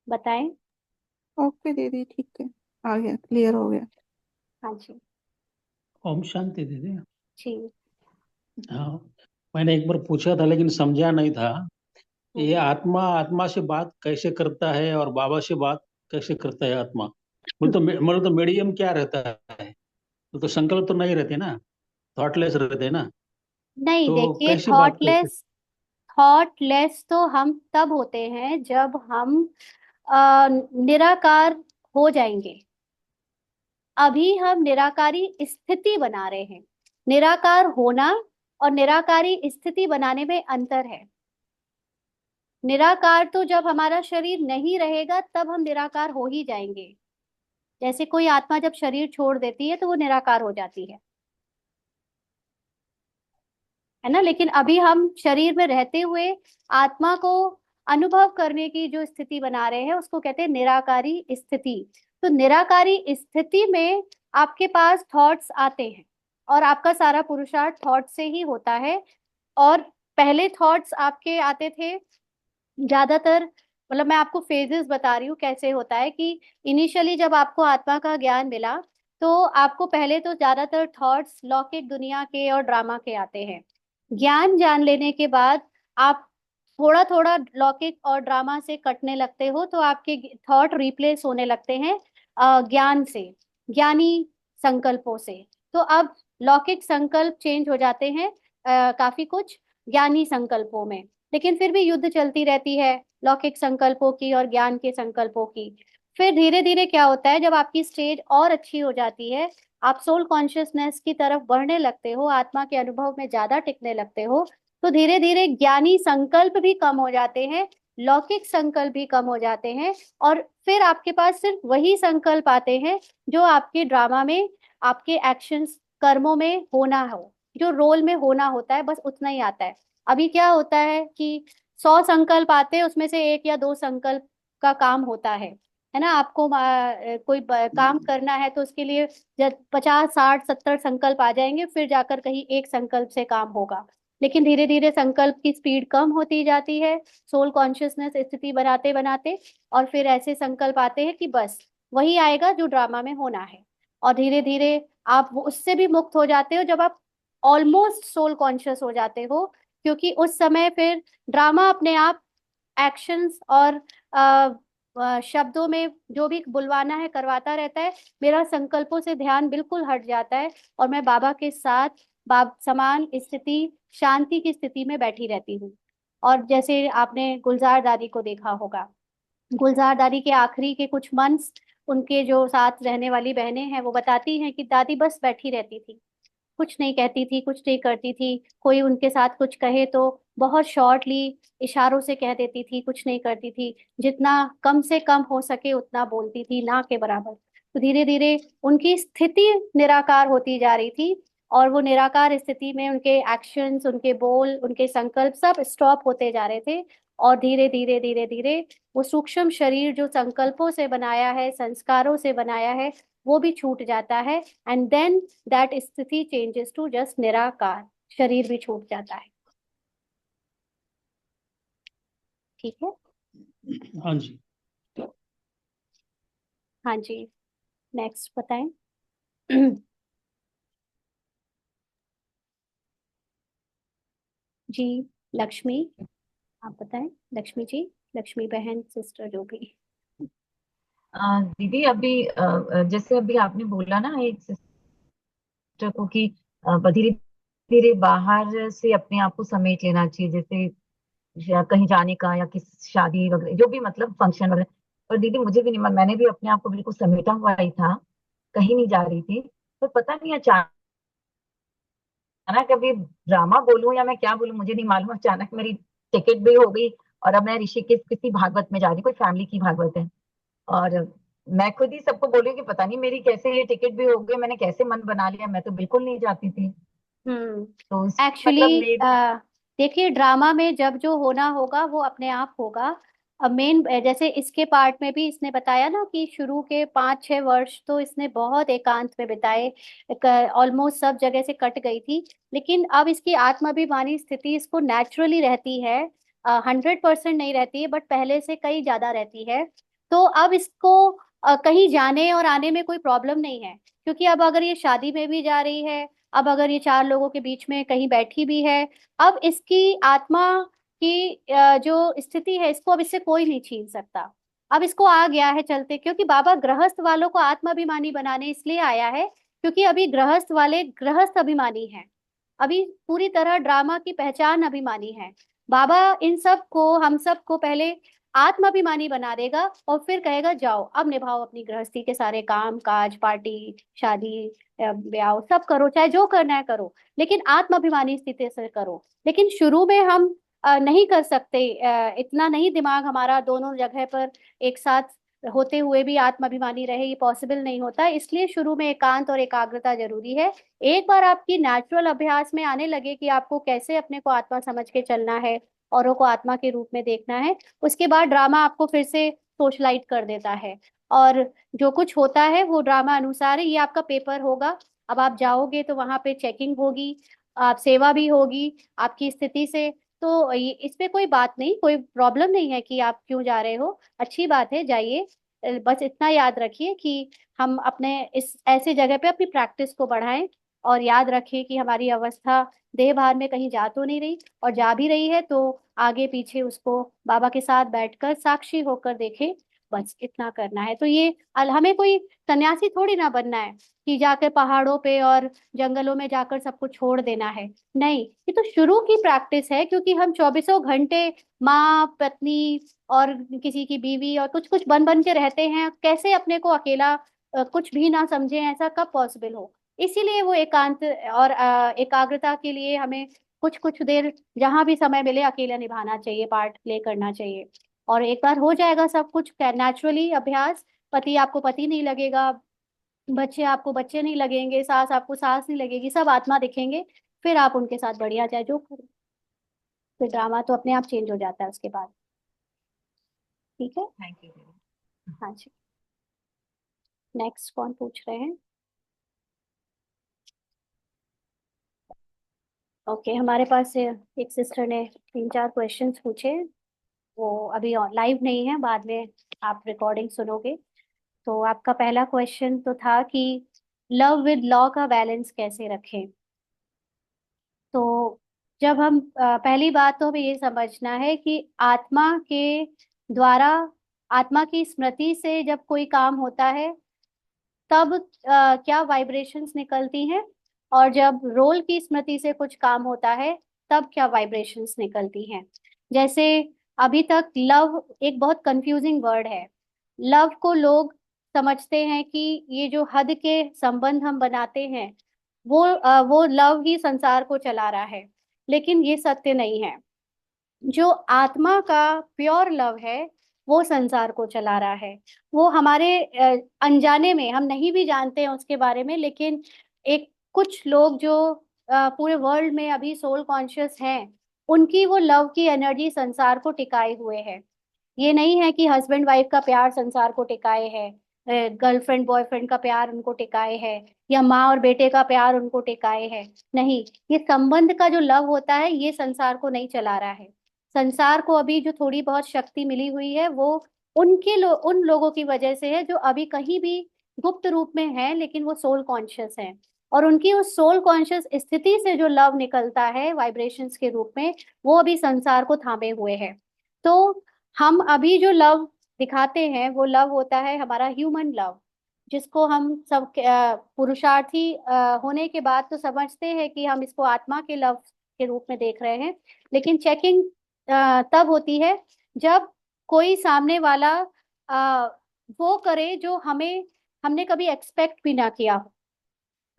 बताएं। ओके दीदी, ठीक है, आ गया, क्लियर हो गया। हाँ जी। ओम शांति दीदी। जी। हाँ, मैंने एक बार पूछा था लेकिन समझा नहीं था। ये हम्म। आत्मा आत्मा से बात कैसे करता है और बाबा से बात कैसे करता है आत्मा? मतलब तो मीडियम क्या रहता है? तो संकल्प तो नहीं रहते ना, थॉटलेस रहते हैं ना, नहीं, तो देखिए, कैसी बात करते? थॉटलेस तो हम तब होते हैं जब हम निराकार हो जाएंगे। अभी हम निराकारी स्थिति बना रहे हैं। निराकार होना और निराकारी स्थिति बनाने में अंतर है। निराकार तो जब हमारा शरीर नहीं रहेगा तब हम निराकार हो ही जाएंगे। जैसे कोई आत्मा जब शरीर छोड़ देती है तो वो निराकार हो जाती है ना। लेकिन अभी हम शरीर में रहते हुए आत्मा को अनुभव करने की जो स्थिति बना रहे हैं उसको कहते हैं निराकारी स्थिति। तो निराकारी स्थिति में आपके पास थॉट्स आते हैं, और आपका सारा पुरुषार्थ थॉट से ही होता है। और पहले थॉट्स आपके आते थे ज्यादातर। मतलब मैं आपको फेजेस बता रही हूँ कैसे होता है कि इनिशियली जब आपको आत्मा का ज्ञान मिला, तो आपको पहले तो ज्यादातर थॉट्स लौकिक दुनिया के और ड्रामा के आते हैं। ज्ञान जान लेने के बाद आप थोड़ा थोड़ा लौकिक और ड्रामा से कटने लगते हो, तो आपके थॉट रिप्लेस होने लगते हैं ज्ञान से, ज्ञानी संकल्पों से। तो अब लौकिक संकल्प चेंज हो जाते हैं काफी कुछ ज्ञानी संकल्पों में। लेकिन फिर भी युद्ध चलती रहती है लौकिक संकल्पों की और ज्ञान के संकल्पों की। फिर धीरे धीरे क्या होता है, जब आपकी स्टेज और अच्छी हो जाती है, आप सोल कॉन्शियसनेस की तरफ बढ़ने लगते हो, आत्मा के अनुभव में ज्यादा टिकने लगते हो, तो धीरे धीरे ज्ञानी संकल्प भी कम हो जाते हैं, लौकिक संकल्प भी कम हो जाते हैं। और फिर आपके पास सिर्फ वही संकल्प आते हैं जो आपके ड्रामा में, आपके एक्शंस, कर्मों में होना हो, जो रोल में होना होता है, बस उतना ही आता है। अभी क्या होता है कि 100 संकल्प आते हैं, उसमें से 1 या 2 संकल्प का काम होता है ना। आपको कोई काम करना है तो उसके लिए जब 50 60 70 संकल्प आ जाएंगे, फिर जाकर कहीं एक संकल्प से काम होगा। लेकिन धीरे धीरे संकल्प की स्पीड कम होती जाती है सोल कॉन्शियसनेस स्थिति बनाते बनाते। और फिर ऐसे संकल्प आते हैं कि बस वही आएगा जो ड्रामा में होना है। और धीरे धीरे आप उससे भी मुक्त हो जाते हो जब आप ऑलमोस्ट सोल कॉन्शियस हो जाते हो, क्योंकि उस समय फिर ड्रामा अपने आप एक्शंस और शब्दों में जो भी बुलवाना है करवाता रहता है, मेरा संकल्पों से ध्यान बिल्कुल हट जाता है और मैं बाबा के साथ समान स्थिति, शांति की स्थिति में बैठी रहती हूँ। और जैसे आपने गुलजार दादी को देखा होगा, गुलजार दादी के आखिरी के कुछ मंथ्स, उनके जो साथ रहने वाली बहनें हैं वो बताती हैं कि दादी बस बैठी रहती थी, कुछ नहीं कहती थी, कुछ नहीं करती थी। कोई उनके साथ कुछ कहे तो बहुत शॉर्टली इशारों से कह देती थी, कुछ नहीं करती थी। जितना कम से कम हो सके उतना बोलती थी, ना के बराबर। तो धीरे धीरे उनकी स्थिति निराकार होती जा रही थी और वो निराकार स्थिति में उनके एक्शंस, उनके बोल, उनके संकल्प सब स्टॉप होते जा रहे थे। और धीरे धीरे धीरे धीरे वो सूक्ष्म शरीर जो संकल्पों से बनाया है, संस्कारों से बनाया है, वो भी छूट जाता है। एंड देन दैट स्थिति चेंजेस टू जस्ट निराकार, शरीर भी छूट जाता है। ठीक है। हाँ जी। हाँ जी, नेक्स्ट बताएं। जी, लक्ष्मी, आप बताएं। लक्ष्मी जी, लक्ष्मी बहन, सिस्टर, जो भी। दीदी अभी जैसे अभी आपने बोला ना एक सिस्टर को कि धीरे धीरे बाहर से अपने आप को समेट लेना चाहिए, जैसे कहीं जाने का या किसी शादी वगैरह जो भी मतलब फंक्शन वगैरह। और दीदी मुझे भी नहीं, मैंने भी अपने आप को बिल्कुल समेटा हुआ ही था, कहीं नहीं जा रही थी। पर पता नहीं अचानक अभी ड्रामा बोलूं या मैं क्या बोलूं मुझे नहीं मालूम, अचानक मेरी टिकट भी हो गई और अब मैं ऋषिकेश किसी भागवत में जा रही हूँ, कोई फैमिली की भागवत है। और मैं खुद ही सबको बोली कि पता नहीं मेरी कैसे ये टिकट भी हो गई, मैंने कैसे मन बना लिया, मैं तो बिल्कुल नहीं जाती थी। तो मतलब एक्चुअली मेरी देखिए, ड्रामा में जब जो होना होगा वो अपने आप होगा। अब मेन जैसे इसके पार्ट में भी इसने बताया ना कि शुरू के 5-6 वर्ष तो इसने बहुत एकांत में बिताए, ऑलमोस्ट सब जगह से कट गई थी। लेकिन अब इसकी आत्माभिमानी स्थिति इसको नेचुरली रहती है, 100% नहीं रहती है, बट पहले से कई ज्यादा रहती है। तो अब इसको कहीं जाने और आने में कोई प्रॉब्लम नहीं है, क्योंकि अब अगर ये शादी में भी जा रही है, अब अगर ये 4 लोगों के बीच में कहीं बैठी भी है, अब इसकी आत्मा की जो स्थिति है, इसको अब इससे कोई नहीं छीन सकता। अब इसको आ गया है चलते, क्योंकि बाबा गृहस्थ वालों को आत्माभिमानी बनाने इसलिए आया है, क्योंकि अभी गृहस्थ वाले गृहस्थ अभिमानी हैं। अभी पूरी तरह ड्रामा की पहचान अभिमानी है। बाबा इन सब को, हम सब को पहले आत्माभिमानी बना देगा और फिर कहेगा जाओ अब निभाओ अपनी गृहस्थी के सारे काम काज, पार्टी, शादी, ब्याह सब करो, चाहे जो करना है करो, लेकिन आत्माभिमानी स्थिति से करो। लेकिन शुरू में हम नहीं कर सकते, इतना नहीं दिमाग हमारा दोनों जगह पर एक साथ होते हुए भी आत्माभिमानी रहे, ये पॉसिबल नहीं होता। इसलिए शुरू में एकांत और एकाग्रता जरूरी है। एक बार आपकी नेचुरल अभ्यास में आने लगे कि आपको कैसे अपने को आत्मा समझ के चलना है, औरों को आत्मा के रूप में देखना है, उसके बाद ड्रामा आपको फिर से सोशलाइट कर देता है। और जो कुछ होता है वो ड्रामा अनुसार है। ये आपका पेपर होगा, अब आप जाओगे तो वहां पे चेकिंग होगी, आप सेवा भी होगी आपकी स्थिति से। तो इस पे कोई बात नहीं, कोई प्रॉब्लम नहीं है कि आप क्यों जा रहे हो, अच्छी बात है, जाइए। बस इतना याद रखिए कि हम अपने इस ऐसे जगह पे अपनी प्रैक्टिस को बढ़ाएं, और याद रखें कि हमारी अवस्था देह भार में कहीं जा तो नहीं रही, और जा भी रही है तो आगे पीछे उसको बाबा के साथ बैठकर साक्षी होकर देखें। बस इतना करना है। तो ये हमें कोई सन्यासी थोड़ी ना बनना है कि जाकर पहाड़ों पे और जंगलों में जाकर सब कुछ छोड़ देना है। नहीं, ये तो शुरू की प्रैक्टिस है, क्योंकि हम चौबीसों घंटे माँ, पत्नी और किसी की बीवी और कुछ कुछ बन बन के रहते हैं। कैसे अपने को अकेला कुछ भी ना समझें, ऐसा कब पॉसिबल हो। इसीलिए वो एकांत और एकाग्रता के लिए हमें कुछ कुछ देर जहां भी समय मिले अकेला निभाना चाहिए, पार्ट प्ले करना चाहिए। और एक बार हो जाएगा सब कुछ नेचुरली अभ्यास, पति आपको पति नहीं लगेगा, बच्चे आपको बच्चे नहीं लगेंगे, सास आपको सास नहीं लगेगी, सब आत्मा दिखेंगे। फिर आप उनके साथ बढ़िया चाहे जो करो, फिर ड्रामा तो अपने आप चेंज हो जाता है उसके बाद। ठीक है। थैंक यू दीदी। हाँ जी, नेक्स्ट कौन पूछ रहे हैं। ओके, हमारे पास एक सिस्टर ने 3-4 क्वेश्चंस पूछे। वो अभी लाइव नहीं है, बाद में आप रिकॉर्डिंग सुनोगे। तो आपका पहला क्वेश्चन तो था कि लव विद लॉ का बैलेंस कैसे रखें। तो जब हम पहली बात तो हमें ये समझना है कि आत्मा के द्वारा आत्मा की स्मृति से जब कोई काम होता है तब क्या वाइब्रेशंस निकलती हैं, और जब रोल की स्मृति से कुछ काम होता है तब क्या वाइब्रेशंस निकलती हैं। जैसे अभी तक लव एक बहुत कंफ्यूजिंग वर्ड है। लव को लोग समझते हैं कि ये जो हद के संबंध हम बनाते हैं वो लव ही संसार को चला रहा है, लेकिन ये सत्य नहीं है। जो आत्मा का प्योर लव है वो संसार को चला रहा है। वो हमारे अनजाने में, हम नहीं भी जानते हैं उसके बारे में, लेकिन एक कुछ लोग जो पूरे वर्ल्ड में अभी सोल कॉन्शियस हैं, उनकी वो लव की एनर्जी संसार को टिकाए हुए है। ये नहीं है कि हस्बैंड वाइफ का प्यार संसार को टिकाए है, गर्लफ्रेंड बॉयफ्रेंड का प्यार उनको टिकाए है, या माँ और बेटे का प्यार उनको टिकाए है। नहीं, ये संबंध का जो लव होता है ये संसार को नहीं चला रहा है। संसार को अभी जो थोड़ी बहुत शक्ति मिली हुई है वो उन लोगों की वजह से है जो अभी कहीं भी गुप्त रूप में है, लेकिन वो सोल कॉन्शियस है। और उनकी उस सोल कॉन्शियस स्थिति से जो लव निकलता है वाइब्रेशंस के रूप में, वो अभी संसार को थामे हुए है। तो हम अभी जो लव दिखाते हैं वो लव होता है हमारा ह्यूमन लव, जिसको हम सब पुरुषार्थी होने के बाद तो समझते हैं कि हम इसको आत्मा के लव के रूप में देख रहे हैं। लेकिन चेकिंग तब होती है जब कोई सामने वाला अ, वो करे जो हमने कभी एक्सपेक्ट भी ना किया हो।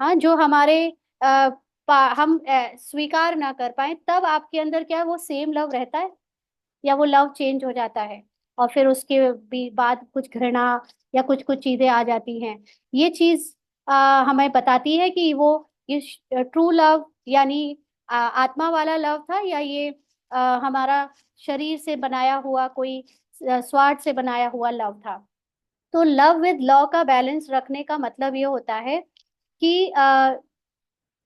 हाँ, जो हमारे हम स्वीकार ना कर पाए, तब आपके अंदर क्या वो सेम लव रहता है या वो लव चेंज हो जाता है, और फिर उसके भी बाद कुछ घृणा या कुछ कुछ चीजें आ जाती हैं। ये चीज हमें बताती है कि वो ये ट्रू लव यानी आत्मा वाला लव था, या ये हमारा शरीर से बनाया हुआ कोई स्वार्थ से बनाया हुआ लव था। तो लव विद लॉ का बैलेंस रखने का मतलब ये होता है कि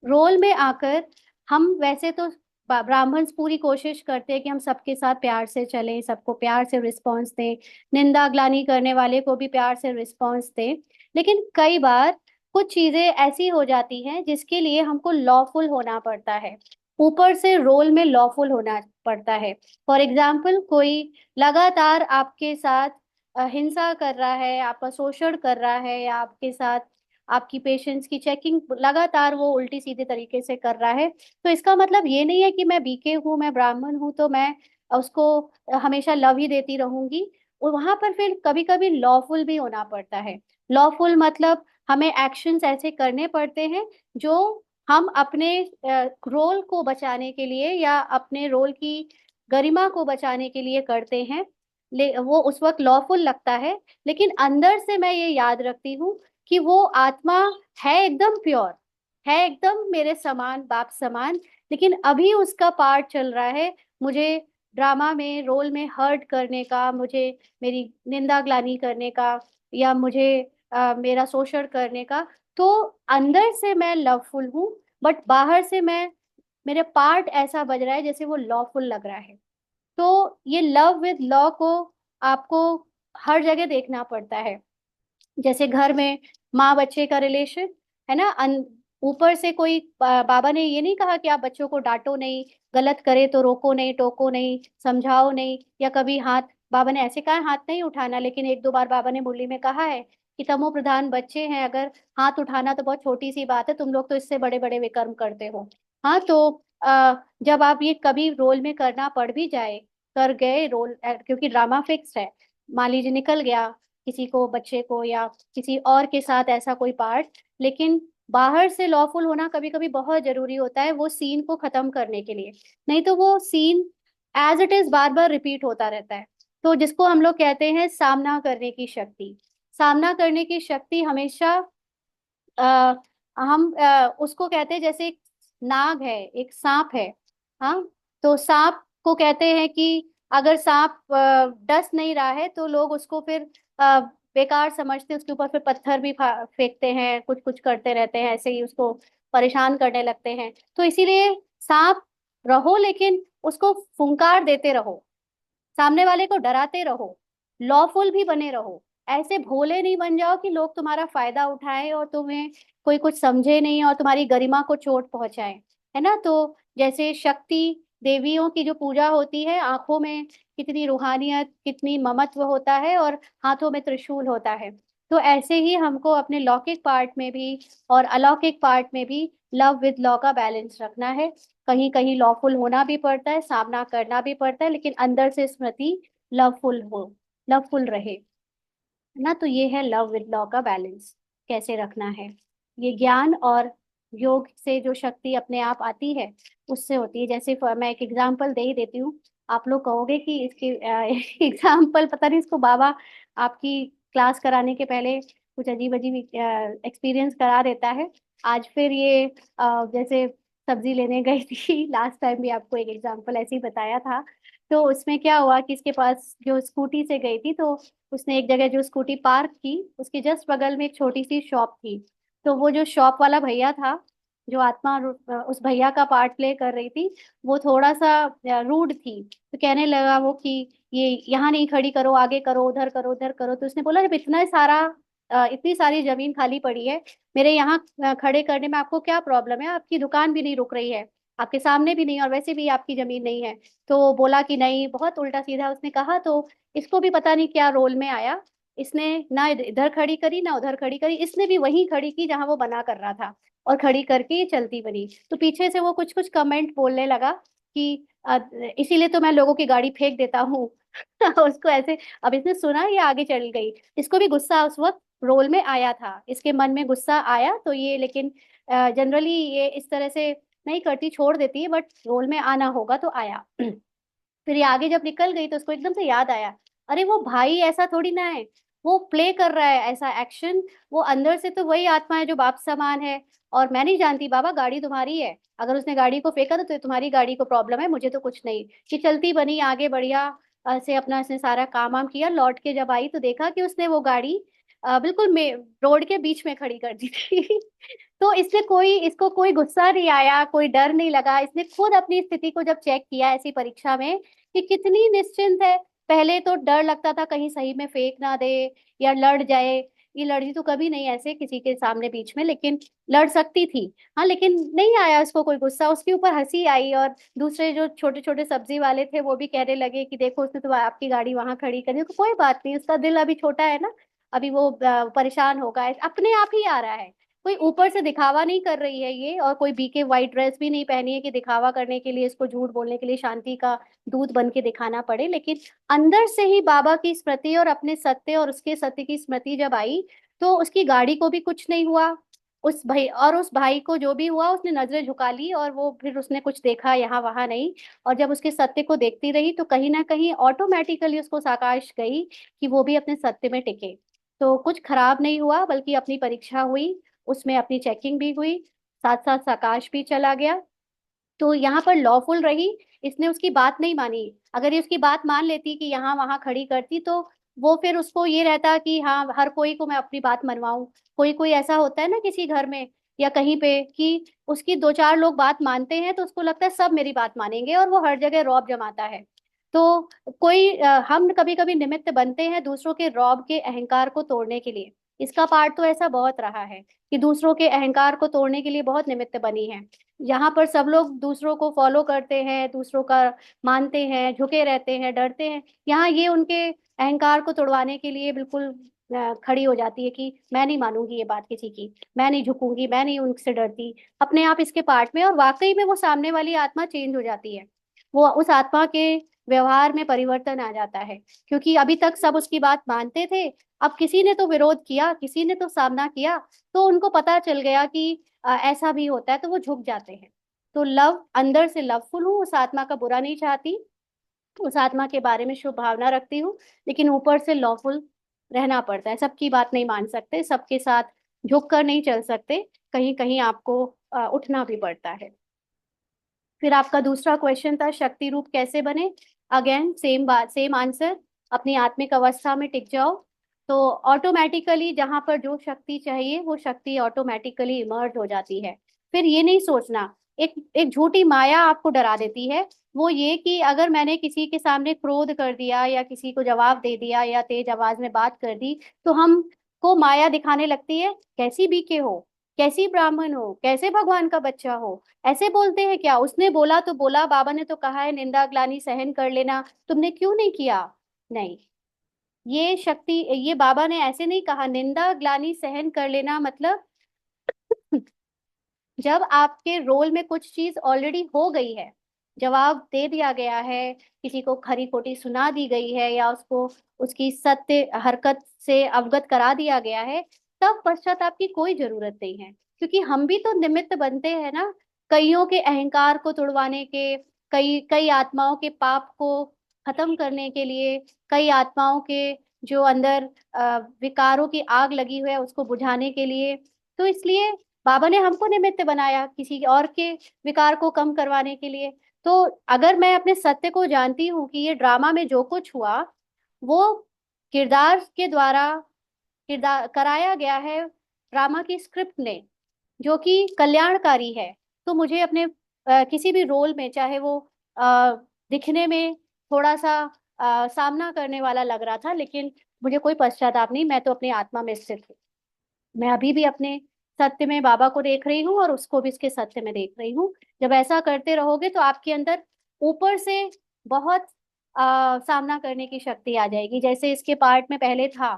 रोल में आकर हम वैसे तो ब्राह्मण्स पूरी कोशिश करते हैं कि हम सबके साथ प्यार से चलें, सबको प्यार से रिस्पॉन्स दें, निंदा ग्लानि करने वाले को भी प्यार से रिस्पॉन्स दें। लेकिन कई बार कुछ चीजें ऐसी हो जाती हैं जिसके लिए हमको लॉफुल होना पड़ता है, ऊपर से रोल में लॉफुल होना पड़ता है। फॉर एग्जाम्पल, कोई लगातार आपके साथ हिंसा कर रहा है, आपका शोषण कर रहा है, या आपके साथ आपकी पेशेंस की चेकिंग लगातार वो उल्टी सीधे तरीके से कर रहा है, तो इसका मतलब ये नहीं है कि मैं बीके हूँ, मैं ब्राह्मण हूँ तो मैं उसको हमेशा लव ही देती रहूंगी। और वहां पर फिर कभी कभी लॉफुल भी होना पड़ता है। लॉफुल मतलब हमें एक्शंस ऐसे करने पड़ते हैं जो हम अपने रोल को बचाने के लिए या अपने रोल की गरिमा को बचाने के लिए करते हैं। वो उस वक्त लॉफुल लगता है, लेकिन अंदर से मैं ये याद रखती हूँ कि वो आत्मा है एकदम प्योर, है एकदम मेरे समान, बाप समान। लेकिन अभी उसका पार्ट चल रहा है मुझे ड्रामा में रोल में हर्ट करने का, मुझे मेरी निंदा ग्लानि करने का, या मुझे मेरा शोषण करने का। तो अंदर से मैं लवफुल हूँ, बट बाहर से मेरे पार्ट ऐसा बज रहा है जैसे वो लॉफुल लग रहा है। तो ये लव विद लॉ को आपको हर जगह देखना पड़ता है। जैसे घर में माँ बच्चे का रिलेशन है ना, ऊपर से कोई बाबा ने ये नहीं कहा कि आप बच्चों को डांटो नहीं, गलत करे तो रोको नहीं, टोको नहीं, समझाओ नहीं, या कभी हाथ, बाबा ने ऐसे कहा हाथ नहीं उठाना, लेकिन एक दो बार बाबा ने मुरली में कहा है कि तमो प्रधान बच्चे हैं, अगर हाथ उठाना तो बहुत छोटी सी बात है, तुम लोग तो इससे बड़े बड़े विकर्म करते हो। हाँ, तो जब आप ये कभी रोल में करना पड़ भी जाए, कर गए रोल, क्योंकि ड्रामा फिक्स है, मान लीजिए निकल गया किसी को, बच्चे को या किसी और के साथ ऐसा कोई पार्ट, लेकिन बाहर से लॉफुल होना कभी कभी बहुत जरूरी होता है वो सीन को खत्म करने के लिए। नहीं तो वो सीन एज इट इज बार बार रिपीट होता रहता है। तो जिसको हम लोग कहते हैं सामना करने की शक्ति, सामना करने की शक्ति हमेशा आ, हम उसको कहते हैं, जैसे एक नाग है, एक सांप है। हाँ, तो सांप को कहते हैं कि अगर सांप डस नहीं रहा है तो लोग उसको फिर बेकार समझते हैं, उसके ऊपर फिर पत्थर भी फेंकते हैं, कुछ कुछ करते रहते हैं, ऐसे ही उसको परेशान करने लगते हैं। तो इसीलिए सांप रहो, लेकिन उसको फुंकार देते रहो, सामने वाले को डराते रहो, लॉफुल भी बने रहो। ऐसे भोले नहीं बन जाओ कि लोग तुम्हारा फायदा उठाएं और तुम्हें कोई कुछ समझे नहीं और तुम्हारी गरिमा को चोट पहुंचाए, है ना। तो जैसे शक्ति देवियों की जो पूजा होती है, आंखों में कितनी रूहानियत, कितनी ममत्व होता है, और हाथों में त्रिशूल होता है। तो ऐसे ही हमको अपने लौकिक पार्ट में भी और अलौकिक पार्ट में भी लव विद लॉ का बैलेंस रखना है। कहीं कहीं लॉफुल होना भी पड़ता है, सामना करना भी पड़ता है, लेकिन अंदर से स्मृति लवफुल हो, लवफुल रहे ना। तो ये है लव विद लॉ का बैलेंस कैसे रखना है। ये ज्ञान और योग से जो शक्ति अपने आप आती है, उससे होती है। जैसे मैं एक एग्जांपल दे ही देती हूँ। आप लोग कहोगे कि इसकी एग्जाम्पल पता नहीं, इसको बाबा आपकी क्लास कराने के पहले कुछ अजीब अजीब एक्सपीरियंस करा देता है। आज फिर ये जैसे सब्जी लेने गई थी लास्ट टाइम भी आपको एक एग्जांपल ऐसे ही बताया था। तो उसमें क्या हुआ कि इसके पास जो स्कूटी से गई थी, तो उसने एक जगह जो स्कूटी पार्क की, उसके जस्ट बगल में एक छोटी सी शॉप थी। तो वो जो शॉप वाला भैया था, जो आत्मा उस भैया का पार्ट प्ले कर रही थी, वो थोड़ा सा रूड थी। तो कहने लगा वो कि ये यहाँ नहीं खड़ी करो, आगे करो, उधर करो, उधर करो। तो उसने बोला जब इतना सारा इतनी सारी जमीन खाली पड़ी है, मेरे यहाँ खड़े करने में आपको क्या प्रॉब्लम है? आपकी दुकान भी नहीं रुक रही है, आपके सामने भी नहीं, और वैसे भी आपकी जमीन नहीं है। तो बोला कि नहीं, बहुत उल्टा सीधा उसने कहा। तो इसको भी पता नहीं क्या रोल में आया, इसने ना इधर खड़ी करी ना उधर खड़ी करी, इसने भी वहीं खड़ी की जहां वो बना कर रहा था, और खड़ी करके ये चलती बनी। तो पीछे से वो कुछ कुछ कमेंट बोलने लगा कि इसीलिए तो मैं लोगों की गाड़ी फेंक देता हूँ। उसको ऐसे, अब इसने सुना, ये आगे चल गई। इसको भी गुस्सा उस वक्त रोल में आया था, इसके मन में गुस्सा आया। तो ये लेकिन जनरली ये इस तरह से नहीं करती, छोड़ देती है, बट रोल में आना होगा तो आया। फिर ये आगे जब निकल गई तो उसको एकदम से याद आया, अरे वो भाई ऐसा थोड़ी ना है, वो प्ले कर रहा है ऐसा एक्शन। वो अंदर से तो वही आत्मा है जो बाप समान है। और मैं नहीं जानती बाबा, गाड़ी तुम्हारी है, अगर उसने गाड़ी को फेंका तो तुम्हारी गाड़ी को प्रॉब्लम है, मुझे तो कुछ नहीं। कि चलती बनी आगे, बढ़िया से अपना इसने सारा काम वाम किया। लौट के जब आई तो देखा कि उसने वो गाड़ी बिल्कुल रोड के बीच में खड़ी कर दी थी। तो इससे कोई, इसको कोई गुस्सा नहीं आया, कोई डर नहीं लगा। इसने खुद अपनी स्थिति को जब चेक किया ऐसी परीक्षा में कि कितनी निश्चिंत है। पहले तो डर लगता था कहीं सही में फेंक ना दे या लड़ जाए। ये लड़ी तो कभी नहीं ऐसे किसी के सामने बीच में, लेकिन लड़ सकती थी। हाँ, लेकिन नहीं आया उसको कोई गुस्सा, उसके ऊपर हंसी आई। और दूसरे जो छोटे छोटे सब्जी वाले थे वो भी कहने लगे कि देखो उसने तो आपकी गाड़ी वहां खड़ी करी। तो कोई बात नहीं, उसका दिल अभी छोटा है ना, अभी वो परेशान होगा, अपने आप ही आ रहा है। कोई ऊपर से दिखावा नहीं कर रही है ये, और कोई बीके वाइट ड्रेस भी नहीं पहनी है कि दिखावा करने के लिए, इसको झूठ बोलने के लिए शांति का दूत बन के दिखाना पड़े। लेकिन अंदर से ही बाबा की स्मृति और अपने सत्य और उसके सत्य की स्मृति जब आई, तो उसकी गाड़ी को भी कुछ नहीं हुआ। उस भाई को जो भी हुआ, उसने नजरें झुका ली, और वो फिर उसने कुछ देखा यहाँ वहां नहीं। और जब उसके सत्य को देखती रही तो कहीं ना कहीं ऑटोमेटिकली उसको साकाश गई कि वो भी अपने सत्य में टिके। तो कुछ खराब नहीं हुआ, बल्कि अपनी परीक्षा हुई, उसमें अपनी चेकिंग भी हुई, साथ साथ साकाश भी चला गया। तो यहाँ पर लॉफुल रही। इसने उसकी बात नहीं मानी। अगर ये उसकी बात मान लेती कि यहाँ वहां खड़ी करती, तो वो फिर उसको ये रहता कि हाँ, हर कोई को मैं अपनी बात मनवाऊं। कोई कोई ऐसा होता है ना किसी घर में या कहीं पे, कि उसकी दो चार लोग बात मानते हैं तो उसको लगता है सब मेरी बात मानेंगे, और वो हर जगह रौब जमाता है। तो हम कभी कभी निमित्त बनते हैं दूसरों के रौब के अहंकार को तोड़ने के लिए। इसका पार्ट तो ऐसा बहुत रहा है कि दूसरों के अहंकार को तोड़ने के लिए बहुत निमित्त बनी है। यहाँ पर सब लोग दूसरों को फॉलो करते हैं, दूसरों का मानते हैं, झुके रहते हैं, डरते हैं। यहाँ ये उनके अहंकार को तोड़वाने के लिए बिल्कुल खड़ी हो जाती है कि मैं नहीं मानूंगी ये बात किसी की, मैं नहीं झुकूंगी, मैं नहीं उनसे डरती। अपने आप इसके पार्ट में, और वाकई में वो सामने वाली आत्मा चेंज हो जाती है। वो उस आत्मा के व्यवहार में परिवर्तन आ जाता है, क्योंकि अभी तक सब उसकी बात मानते थे। अब किसी ने तो विरोध किया, किसी ने तो सामना किया, तो उनको पता चल गया कि ऐसा भी होता है, तो वो झुक जाते हैं। तो लव, अंदर से लवफुल हूँ, उस आत्मा का बुरा नहीं चाहती, उस आत्मा के बारे में शुभ भावना रखती हूँ, लेकिन ऊपर से लॉफुल रहना पड़ता है। सबकी बात नहीं मान सकते, सबके साथ झुक कर नहीं चल सकते, कहीं कहीं आपको उठना भी पड़ता है। फिर आपका दूसरा क्वेश्चन था शक्ति रूप कैसे बने। अगेन सेम बात, सेम आंसर, अपनी आत्मिक अवस्था में टिक जाओ, तो ऑटोमेटिकली जहां पर जो शक्ति चाहिए वो शक्ति ऑटोमेटिकली इमर्ज हो जाती है। फिर ये नहीं सोचना, एक एक झूठी माया आपको डरा देती है। वो ये कि अगर मैंने किसी के सामने क्रोध कर दिया या किसी को जवाब दे दिया या तेज आवाज में बात कर दी, तो हम को माया दिखाने लगती है कैसी भी के हो, कैसी ब्राह्मण हो, कैसे भगवान का बच्चा हो, ऐसे बोलते हैं क्या? उसने बोला तो बोला, बाबा ने तो कहा है निंदा ग्लानि सहन कर लेना, तुमने क्यों नहीं किया? नहीं, ये शक्ति, ये बाबा ने ऐसे नहीं कहा। निंदा ग्लानि सहन कर लेना मतलब जब आपके रोल में कुछ चीज ऑलरेडी हो गई है, जवाब दे दिया गया है, किसी को खरी खोटी सुना दी गई है, या उसको उसकी सत्य हरकत से अवगत करा दिया गया है, तब पश्चाताप की कोई जरूरत नहीं है। क्योंकि हम भी तो निमित्त बनते हैं ना, कईयों के अहंकार को तुड़वाने के, कई कई आत्माओं के पाप को खत्म करने के लिए, कई आत्माओं के जो अंदर विकारों की आग लगी हुई है उसको बुझाने के लिए। तो इसलिए बाबा ने हमको निमित्त बनाया किसी और के विकार को कम करवाने के लिए। तो अगर मैं अपने सत्य को जानती हूँ कि ये ड्रामा में जो कुछ हुआ वो किरदार के द्वारा किरदार कराया गया है, ड्रामा की स्क्रिप्ट ने, जो कि कल्याणकारी है, तो मुझे अपने किसी भी रोल में, चाहे वो अ, दिखने में थोड़ा सा सामना करने वाला लग रहा था, लेकिन मुझे कोई पश्चाताप नहीं, मैं तो अपनी आत्मा में स्थित हूँ। मैं अभी भी अपने सत्य में बाबा को देख रही हूँ और उसको भी उसके सत्य में देख रही हूँ। जब ऐसा करते रहोगे तो आपके अंदर ऊपर से बहुत सामना करने की शक्ति आ जाएगी। जैसे इसके पार्ट में पहले था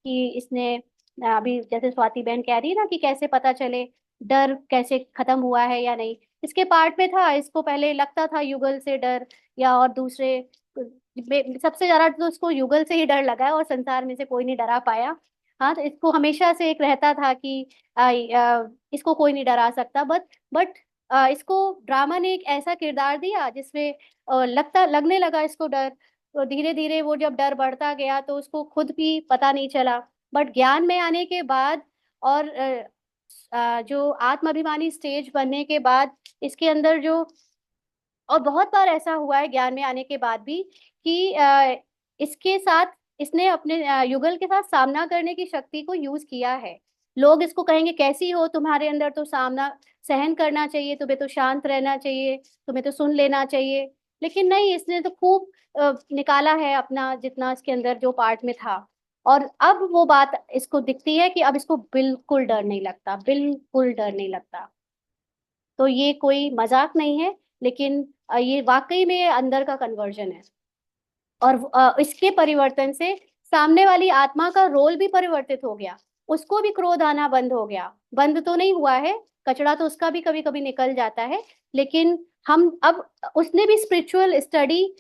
कि इसने अभी जैसे स्वाति बहन कह रही है ना कि कैसे पता चले डर कैसे खत्म हुआ है या नहीं, इसके पार्ट में था। इसको पहले लगता था युगल से डर, या और दूसरे सबसे ज्यादा तो उसको युगल से ही डर लगा है और संसार में से कोई नहीं डरा पाया। हाँ, तो इसको हमेशा से एक रहता था कि इसको कोई नहीं डरा सकता, बट इसको ड्रामा ने एक ऐसा किरदार दिया जिसमें लगने लगा इसको डर। तो धीरे धीरे वो जब डर बढ़ता गया तो उसको खुद भी पता नहीं चला। बट ज्ञान में आने के बाद और जो आत्माभिमानी स्टेज बनने के बाद इसके अंदर जो, और बहुत बार ऐसा हुआ है ज्ञान में आने के बाद भी कि इसके साथ इसने अपने युगल के साथ सामना करने की शक्ति को यूज किया है। लोग इसको कहेंगे कैसी हो, तुम्हारे अंदर तो सामना सहन करना चाहिए, तुम्हें तो शांत रहना चाहिए, तुम्हें तो सुन लेना चाहिए। लेकिन नहीं, इसने तो खूब निकाला है अपना जितना इसके अंदर जो पार्ट में था। और अब वो बात इसको दिखती है कि अब इसको बिल्कुल डर नहीं लगता, बिल्कुल डर नहीं लगता। तो ये कोई मजाक नहीं है, लेकिन ये वाकई में अंदर का कन्वर्जन है। और इसके परिवर्तन से सामने वाली आत्मा का रोल भी परिवर्तित हो गया, उसको भी क्रोध आना बंद हो गया। बंद तो नहीं हुआ है, कचड़ा तो उसका भी कभी कभी निकल जाता है, लेकिन हम अब, उसने भी स्पिरिचुअल स्टडी,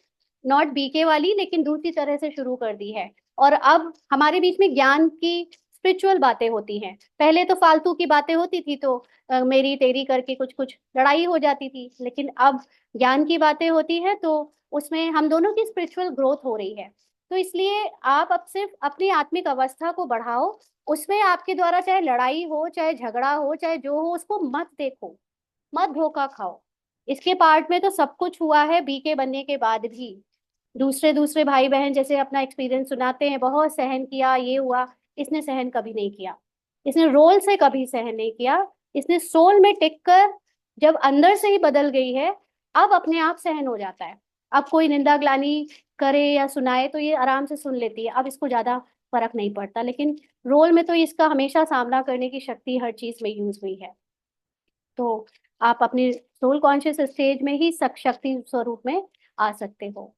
नॉट बीके वाली, लेकिन दूसरी तरह से शुरू कर दी है। और अब हमारे बीच में ज्ञान की स्पिरिचुअल बातें होती हैं। पहले तो फालतू की बातें होती थी तो मेरी तेरी करके कुछ कुछ लड़ाई हो जाती थी, लेकिन अब ज्ञान की बातें होती है तो उसमें हम दोनों की स्पिरिचुअल ग्रोथ हो रही है। तो इसलिए आप अब सिर्फ अपनी आत्मिक अवस्था को बढ़ाओ, उसमें आपके द्वारा चाहे लड़ाई हो, चाहे झगड़ा हो, चाहे जो हो, उसको मत देखो, मत धोखा खाओ। इसके पार्ट में तो सब कुछ हुआ है बीके बनने के बाद भी। दूसरे दूसरे भाई बहन जैसे अपना एक्सपीरियंस सुनाते हैं, बहुत सहन किया, ये हुआ। इसने सहन कभी नहीं किया, इसने रोल से कभी सहन नहीं किया। इसने सोल में टिक कर जब अंदर से ही बदल गई है, अब अपने आप सहन हो जाता है। अब कोई निंदा ग्लानि करे या सुनाए तो ये आराम से सुन लेती है, अब इसको ज्यादा फर्क नहीं पड़ता। लेकिन रोल में तो इसका हमेशा सामना करने की शक्ति हर चीज में यूज हुई है। तो आप अपनी सोल कॉन्शियस स्टेज में ही शक्ति स्वरूप में आ सकते हो।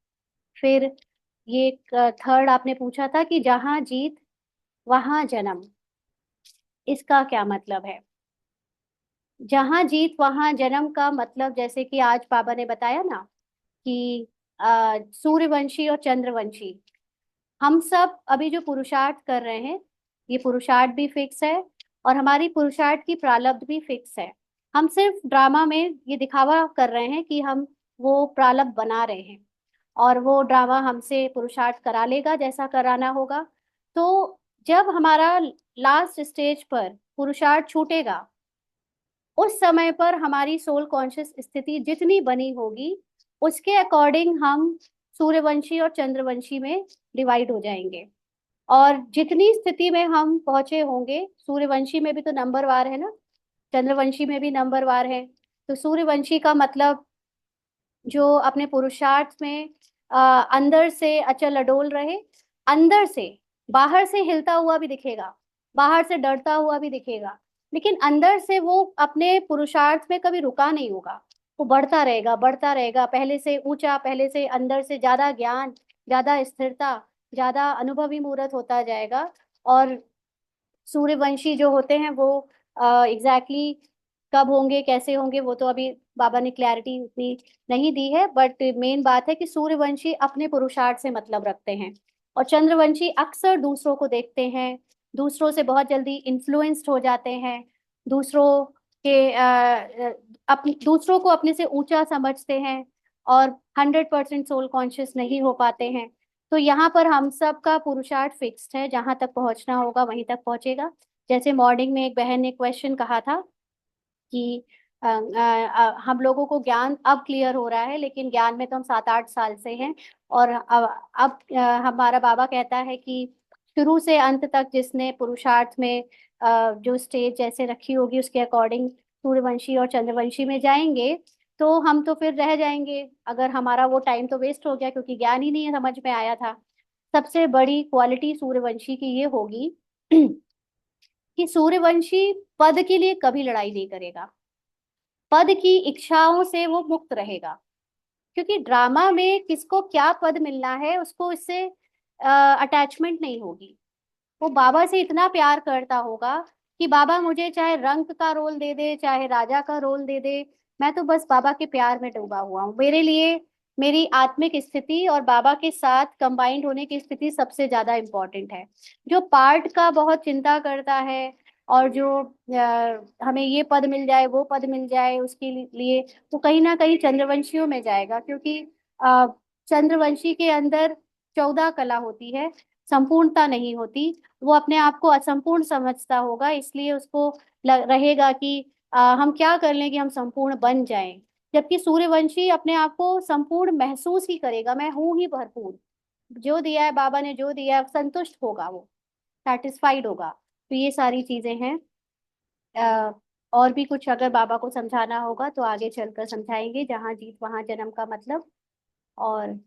फिर ये थर्ड आपने पूछा था कि जहां जीत वहां जन्म, इसका क्या मतलब है? जहां जीत वहां जन्म का मतलब, जैसे कि आज बाबा ने बताया ना कि सूर्यवंशी और चंद्रवंशी, हम सब अभी जो पुरुषार्थ कर रहे हैं, ये पुरुषार्थ भी फिक्स है और हमारी पुरुषार्थ की प्रारब्ध भी फिक्स है। हम सिर्फ ड्रामा में ये दिखावा कर रहे हैं कि हम वो प्रारब्ध बना रहे हैं, और वो ड्रामा हमसे पुरुषार्थ करा लेगा जैसा कराना होगा। तो जब हमारा लास्ट स्टेज पर पुरुषार्थ छूटेगा, उस समय पर हमारी सोल कॉन्शियस स्थिति जितनी बनी होगी उसके अकॉर्डिंग हम सूर्यवंशी और चंद्रवंशी में डिवाइड हो जाएंगे। और जितनी स्थिति में हम पहुंचे होंगे, सूर्यवंशी में भी तो नंबरवार है ना, चंद्रवंशी में भी नंबरवार है। तो सूर्यवंशी का मतलब जो अपने पुरुषार्थ में अंदर से अचल अडोल रहे, अंदर से, बाहर से हिलता हुआ भी दिखेगा, बाहर से डरता हुआ भी दिखेगा, लेकिन अंदर से वो अपने पुरुषार्थ में कभी रुका नहीं होगा। वो बढ़ता रहेगा, बढ़ता रहेगा, पहले से ऊंचा, पहले से अंदर से ज्यादा ज्ञान, ज्यादा स्थिरता, ज्यादा अनुभवी मूर्त होता जाएगा। और सूर्यवंशी जो होते हैं वो एग्जैक्टली कब होंगे, कैसे होंगे, वो तो अभी बाबा ने क्लैरिटी उतनी नहीं दी है, बट मेन बात है कि सूर्यवंशी अपने पुरुषार्थ से मतलब रखते हैं, और चंद्रवंशी अक्सर दूसरों को देखते हैं, दूसरों से बहुत जल्दी इन्फ्लुएंस्ड हो जाते हैं, दूसरों के दूसरों को अपने से ऊंचा समझते हैं, और 100% सोल कॉन्शियस नहीं हो पाते हैं। तो यहाँ पर हम सब का पुरुषार्थ फिक्स्ड है, जहां तक पहुंचना होगा वहीं तक पहुंचेगा। जैसे मॉर्निंग में एक बहन ने क्वेश्चन कहा था कि हम लोगों को ज्ञान अब क्लियर हो रहा है, लेकिन ज्ञान में तो हम 7-8 साल से हैं। और अब हमारा बाबा कहता है कि शुरू से अंत तक जिसने पुरुषार्थ में जो स्टेज जैसे रखी होगी उसके अकॉर्डिंग सूर्यवंशी और चंद्रवंशी में जाएंगे, तो हम तो फिर रह जाएंगे, अगर हमारा वो टाइम तो वेस्ट हो गया, क्योंकि ज्ञान ही नहीं समझ में आया था। सबसे बड़ी क्वालिटी सूर्यवंशी की ये होगी कि सूर्यवंशी पद के लिए कभी लड़ाई नहीं करेगा, पद की इच्छाओं से वो मुक्त रहेगा। क्योंकि ड्रामा में किसको क्या पद मिलना है उसको इससे अटैचमेंट नहीं होगी। वो बाबा से इतना प्यार करता होगा कि बाबा मुझे चाहे रंक का रोल दे दे, चाहे राजा का रोल दे दे, मैं तो बस बाबा के प्यार में डूबा हुआ हूँ। मेरे लिए मेरी आत्मिक स्थिति और बाबा के साथ कंबाइंड होने की स्थिति सबसे ज्यादा इम्पोर्टेंट है। जो पार्ट का बहुत चिंता करता है, और जो हमें ये पद मिल जाए, वो पद मिल जाए, उसके लिए वो कहीं ना कहीं चंद्रवंशियों में जाएगा। क्योंकि अ, चंद्रवंशी के अंदर 14 कला होती है, संपूर्णता नहीं होती। वो अपने आप को असंपूर्ण समझता होगा, इसलिए उसको रहेगा कि हम क्या कर लें कि हम संपूर्ण बन जाएं। जबकि सूर्यवंशी अपने आप को संपूर्ण महसूस ही करेगा, मैं हूं ही भरपूर, जो दिया है बाबा ने, जो दिया है संतुष्ट होगा, वो सेटिस्फाइड होगा। तो ये सारी चीजें हैं। अ, और भी कुछ अगर बाबा को समझाना होगा तो आगे चलकर समझाएंगे, जहाँ जीत वहां जन्म का मतलब। और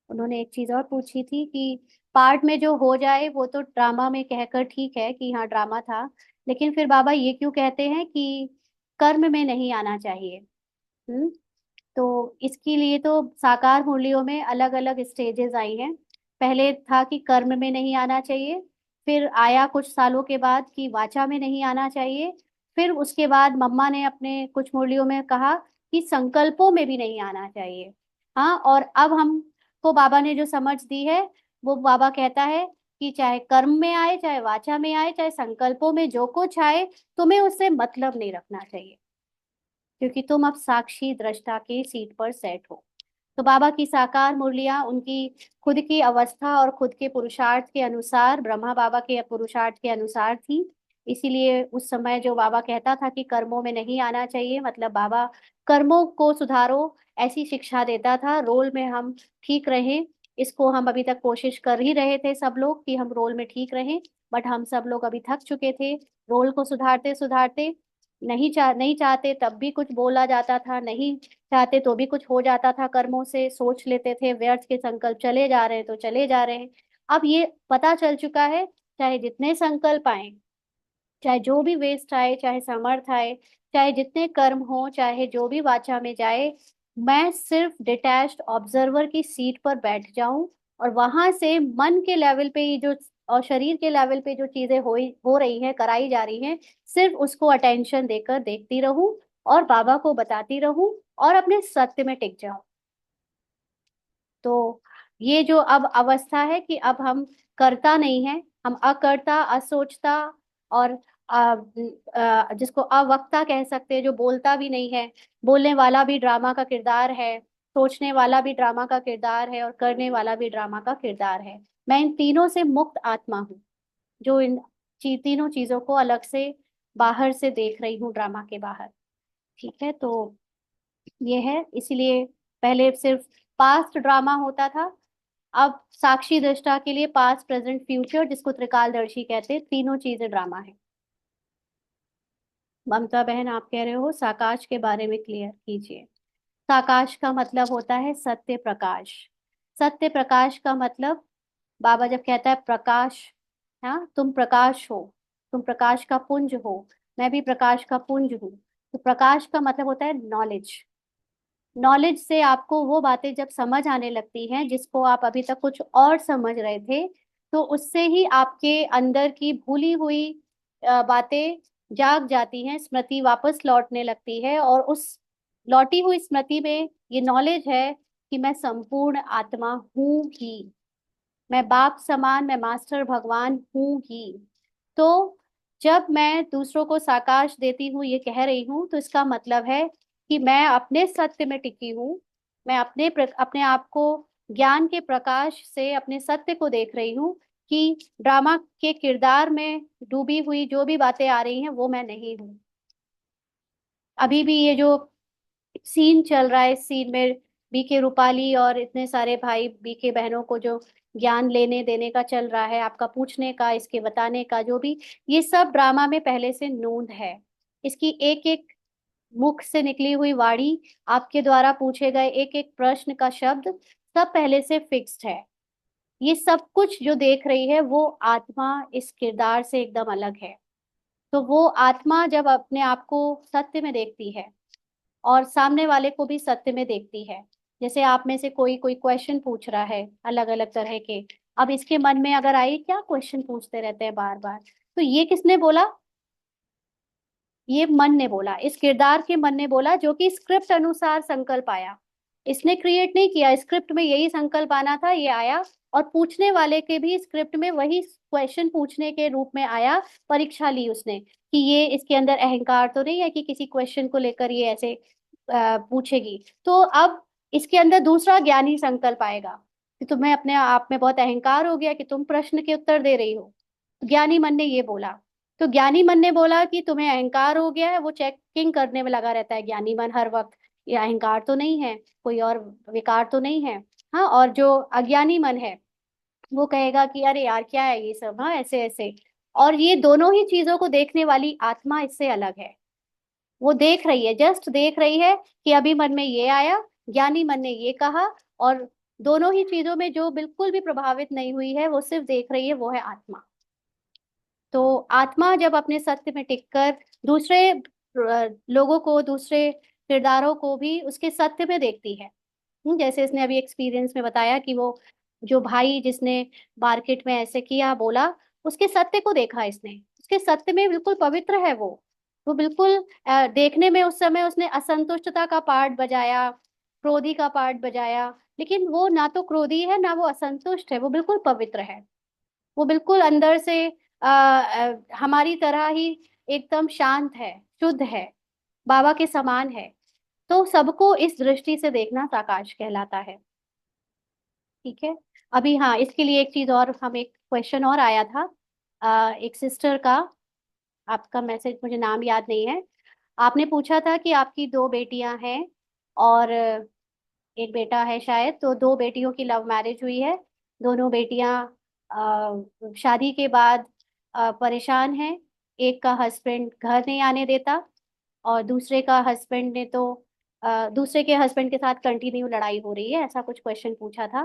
उन्होंने एक चीज और पूछी थी कि पार्ट में जो हो जाए वो तो ड्रामा में कहकर ठीक है कि हाँ ड्रामा था, लेकिन फिर बाबा ये क्यों कहते हैं कि कर्म में नहीं आना चाहिए। हम्म। तो इसके लिए तो साकार मुरलियों में अलग अलग स्टेजेस आई हैं। पहले था कि कर्म में नहीं आना चाहिए, फिर आया कुछ सालों के बाद कि वाचा में नहीं आना चाहिए, फिर उसके बाद मम्मा ने अपने कुछ मुरलियों में कहा कि संकल्पों में भी नहीं आना चाहिए। हाँ, और अब हमको बाबा ने जो समझ दी है, वो बाबा कहता है कि चाहे कर्म में आए, चाहे वाचा में आए, चाहे संकल्पों में जो कुछ आए, तुम्हें उससे मतलब नहीं रखना चाहिए, क्योंकि तुम अब साक्षी दृष्टा के सीट पर सेट हो। तो बाबा की साकार मुरलियां उनकी खुद की अवस्था और खुद के पुरुषार्थ के अनुसार, ब्रह्मा बाबा के पुरुषार्थ के अनुसार थी। इसीलिए उस समय जो बाबा कहता था कि कर्मों में नहीं आना चाहिए, मतलब बाबा कर्मों को सुधारो ऐसी शिक्षा देता था, रोल में हम ठीक रहें। इसको हम अभी तक कोशिश कर ही रहे थे सब लोग कि हम रोल में ठीक रहें, बट हम सब लोग अभी थक चुके थे रोल को सुधारते सुधारते। नहीं चाहते तब भी कुछ बोला जाता था, नहीं चाहते तो भी कुछ हो जाता था, कर्मों से सोच लेते थे व्यर्थ के संकल्प चले जा रहे हैं तो चले जा रहे हैं। अब ये पता चल चुका है, चाहे जितने संकल्प आए, चाहे जो भी वेस्ट आए, चाहे समर्थ आए, चाहे जितने कर्म हो, चाहे जो भी वाचा में जाए, मैं सिर्फ डिटैच्ड ऑब्जर्वर की सीट पर बैठ जाऊं, और वहां से मन के लेवल पे ये जो और शरीर के लेवल पे जो चीजें हो रही हैं, कराई जा रही हैं, सिर्फ उसको अटेंशन देकर देखती रहूं, और बाबा को बताती रहूं, और अपने सत्य में टिक जाऊं। तो ये जो अब अवस्था है कि अब हम करता नहीं है, हम अकर्ता, असोचता, और जिसको अवक्ता कह सकते हैं, जो बोलता भी नहीं है, बोलने वाला भी ड्रामा का किरदार है, सोचने वाला भी ड्रामा का किरदार है, और करने वाला भी ड्रामा का किरदार है। मैं इन तीनों से मुक्त आत्मा हूँ, जो इन तीनों चीजों को अलग से बाहर से देख रही हूँ, ड्रामा के बाहर। ठीक है, तो ये है। इसलिए पहले सिर्फ पास्ट ड्रामा होता था, अब साक्षी दृष्टा के लिए पास्ट, प्रेजेंट, फ्यूचर, जिसको त्रिकालदर्शी कहते हैं, तीनों चीजें ड्रामा है। ममता बहन, आप कह रहे हो साकाश के बारे में क्लियर कीजिए। साकाश का मतलब होता है सत्य प्रकाश। सत्य प्रकाश का मतलब, बाबा जब कहता है प्रकाश, हाँ तुम प्रकाश हो, तुम प्रकाश का पुंज हो, मैं भी प्रकाश का पुंज हूँ। तो प्रकाश का मतलब होता है नॉलेज। नॉलेज से आपको वो बातें जब समझ आने लगती हैं जिसको आप अभी तक कुछ और समझ रहे थे, तो उससे ही आपके अंदर की भूली हुई बातें जाग जाती हैं, स्मृति वापस लौटने लगती है, और उस लौटी हुई स्मृति में ये नॉलेज है कि मैं संपूर्ण आत्मा हूँ ही, मैं बाप समान, मैं मास्टर भगवान हूँ ही। तो जब मैं दूसरों को साकाश देती हूँ, ये कह रही हूँ, तो इसका मतलब है कि मैं अपने सत्य में टिकी हूँ। मैं अपने आप को ज्ञान के प्रकाश से अपने सत्य को देख रही हूँ कि ड्रामा के किरदार में डूबी हुई जो भी बातें आ रही हैं वो मैं नहीं हूँ। अभी भी ये जो सीन चल रहा है, इस सीन में बीके रूपाली और इतने सारे भाई बीके बहनों को जो ज्ञान लेने देने का चल रहा है, आपका पूछने का, इसके बताने का, जो भी, ये सब ड्रामा में पहले से नोंद है। इसकी एक एक मुख से निकली हुई वाणी, आपके द्वारा पूछे गए एक एक प्रश्न का शब्द, सब पहले से फिक्स्ड है। ये सब कुछ जो देख रही है वो आत्मा इस किरदार से एकदम अलग है। तो वो आत्मा जब अपने आप को सत्य में देखती है और सामने वाले को भी सत्य में देखती है, जैसे आप में से कोई कोई क्वेश्चन पूछ रहा है अलग अलग तरह के, अब इसके मन में अगर आई क्या क्वेश्चन पूछते रहते हैं बार बार, तो ये किसने बोला? ये मन ने बोला, इस किरदार के मन ने बोला, जो कि स्क्रिप्ट अनुसार संकल्प आया। इसने क्रिएट नहीं किया, स्क्रिप्ट में यही संकल्प आना था, ये आया। और पूछने वाले के भी स्क्रिप्ट में वही क्वेश्चन पूछने के रूप में आया। परीक्षा ली उसने कि ये इसके अंदर अहंकार तो नहीं है कि किसी क्वेश्चन को लेकर ये ऐसे पूछेगी। तो अब इसके अंदर दूसरा ज्ञानी संकल्प आएगा कि तुम्हें अपने आप में बहुत अहंकार हो गया कि तुम प्रश्न के उत्तर दे रही हो। ज्ञानी मन ने ये बोला। तो ज्ञानी मन ने बोला कि तुम्हें अहंकार हो गया है, वो चेकिंग करने में लगा रहता है ज्ञानी मन हर वक्त, ये अहंकार तो नहीं है, कोई और विकार तो नहीं है। हाँ, और जो अज्ञानी मन है वो कहेगा कि अरे यार क्या है ये सब, हाँ ऐसे ऐसे। और ये दोनों ही चीजों को देखने वाली आत्मा इससे अलग है। वो देख रही है, जस्ट देख रही है कि अभी मन में ये आया, ज्ञानी मन ने ये कहा, और दोनों ही चीजों में जो बिल्कुल भी प्रभावित नहीं हुई है, वो सिर्फ देख रही है, वो है आत्मा। तो आत्मा जब अपने सत्य में टिककर दूसरे लोगों को, दूसरे किरदारों को भी उसके सत्य में देखती है। जैसे इसने अभी एक्सपीरियंस में बताया कि वो जो भाई जिसने मार्केट में ऐसे किया बोला, उसके सत्य को देखा इसने, उसके सत्य में बिल्कुल पवित्र है वो बिल्कुल देखने में उस समय उसने असंतुष्टता का पार्ट बजाया, क्रोधी का पार्ट बजाया, लेकिन वो ना तो क्रोधी है ना वो असंतुष्ट है, वो बिल्कुल पवित्र है। वो बिल्कुल अंदर से हमारी तरह ही एकदम शांत है, शुद्ध है, बाबा के समान है। तो सबको इस दृष्टि से देखना साकाश कहलाता है। ठीक है। अभी हाँ, इसके लिए एक चीज और, हम एक क्वेश्चन और आया था एक सिस्टर का, आपका मैसेज मुझे नाम याद नहीं है। आपने पूछा था कि आपकी दो बेटियां हैं और एक बेटा है शायद, तो दो बेटियों की लव मैरिज हुई है। दोनों बेटियां शादी के बाद परेशान हैं। एक का हस्बैंड घर नहीं आने देता, और दूसरे का हस्बैंड ने तो दूसरे के हस्बैंड के साथ कंटिन्यू लड़ाई हो रही है, ऐसा कुछ क्वेश्चन पूछा था।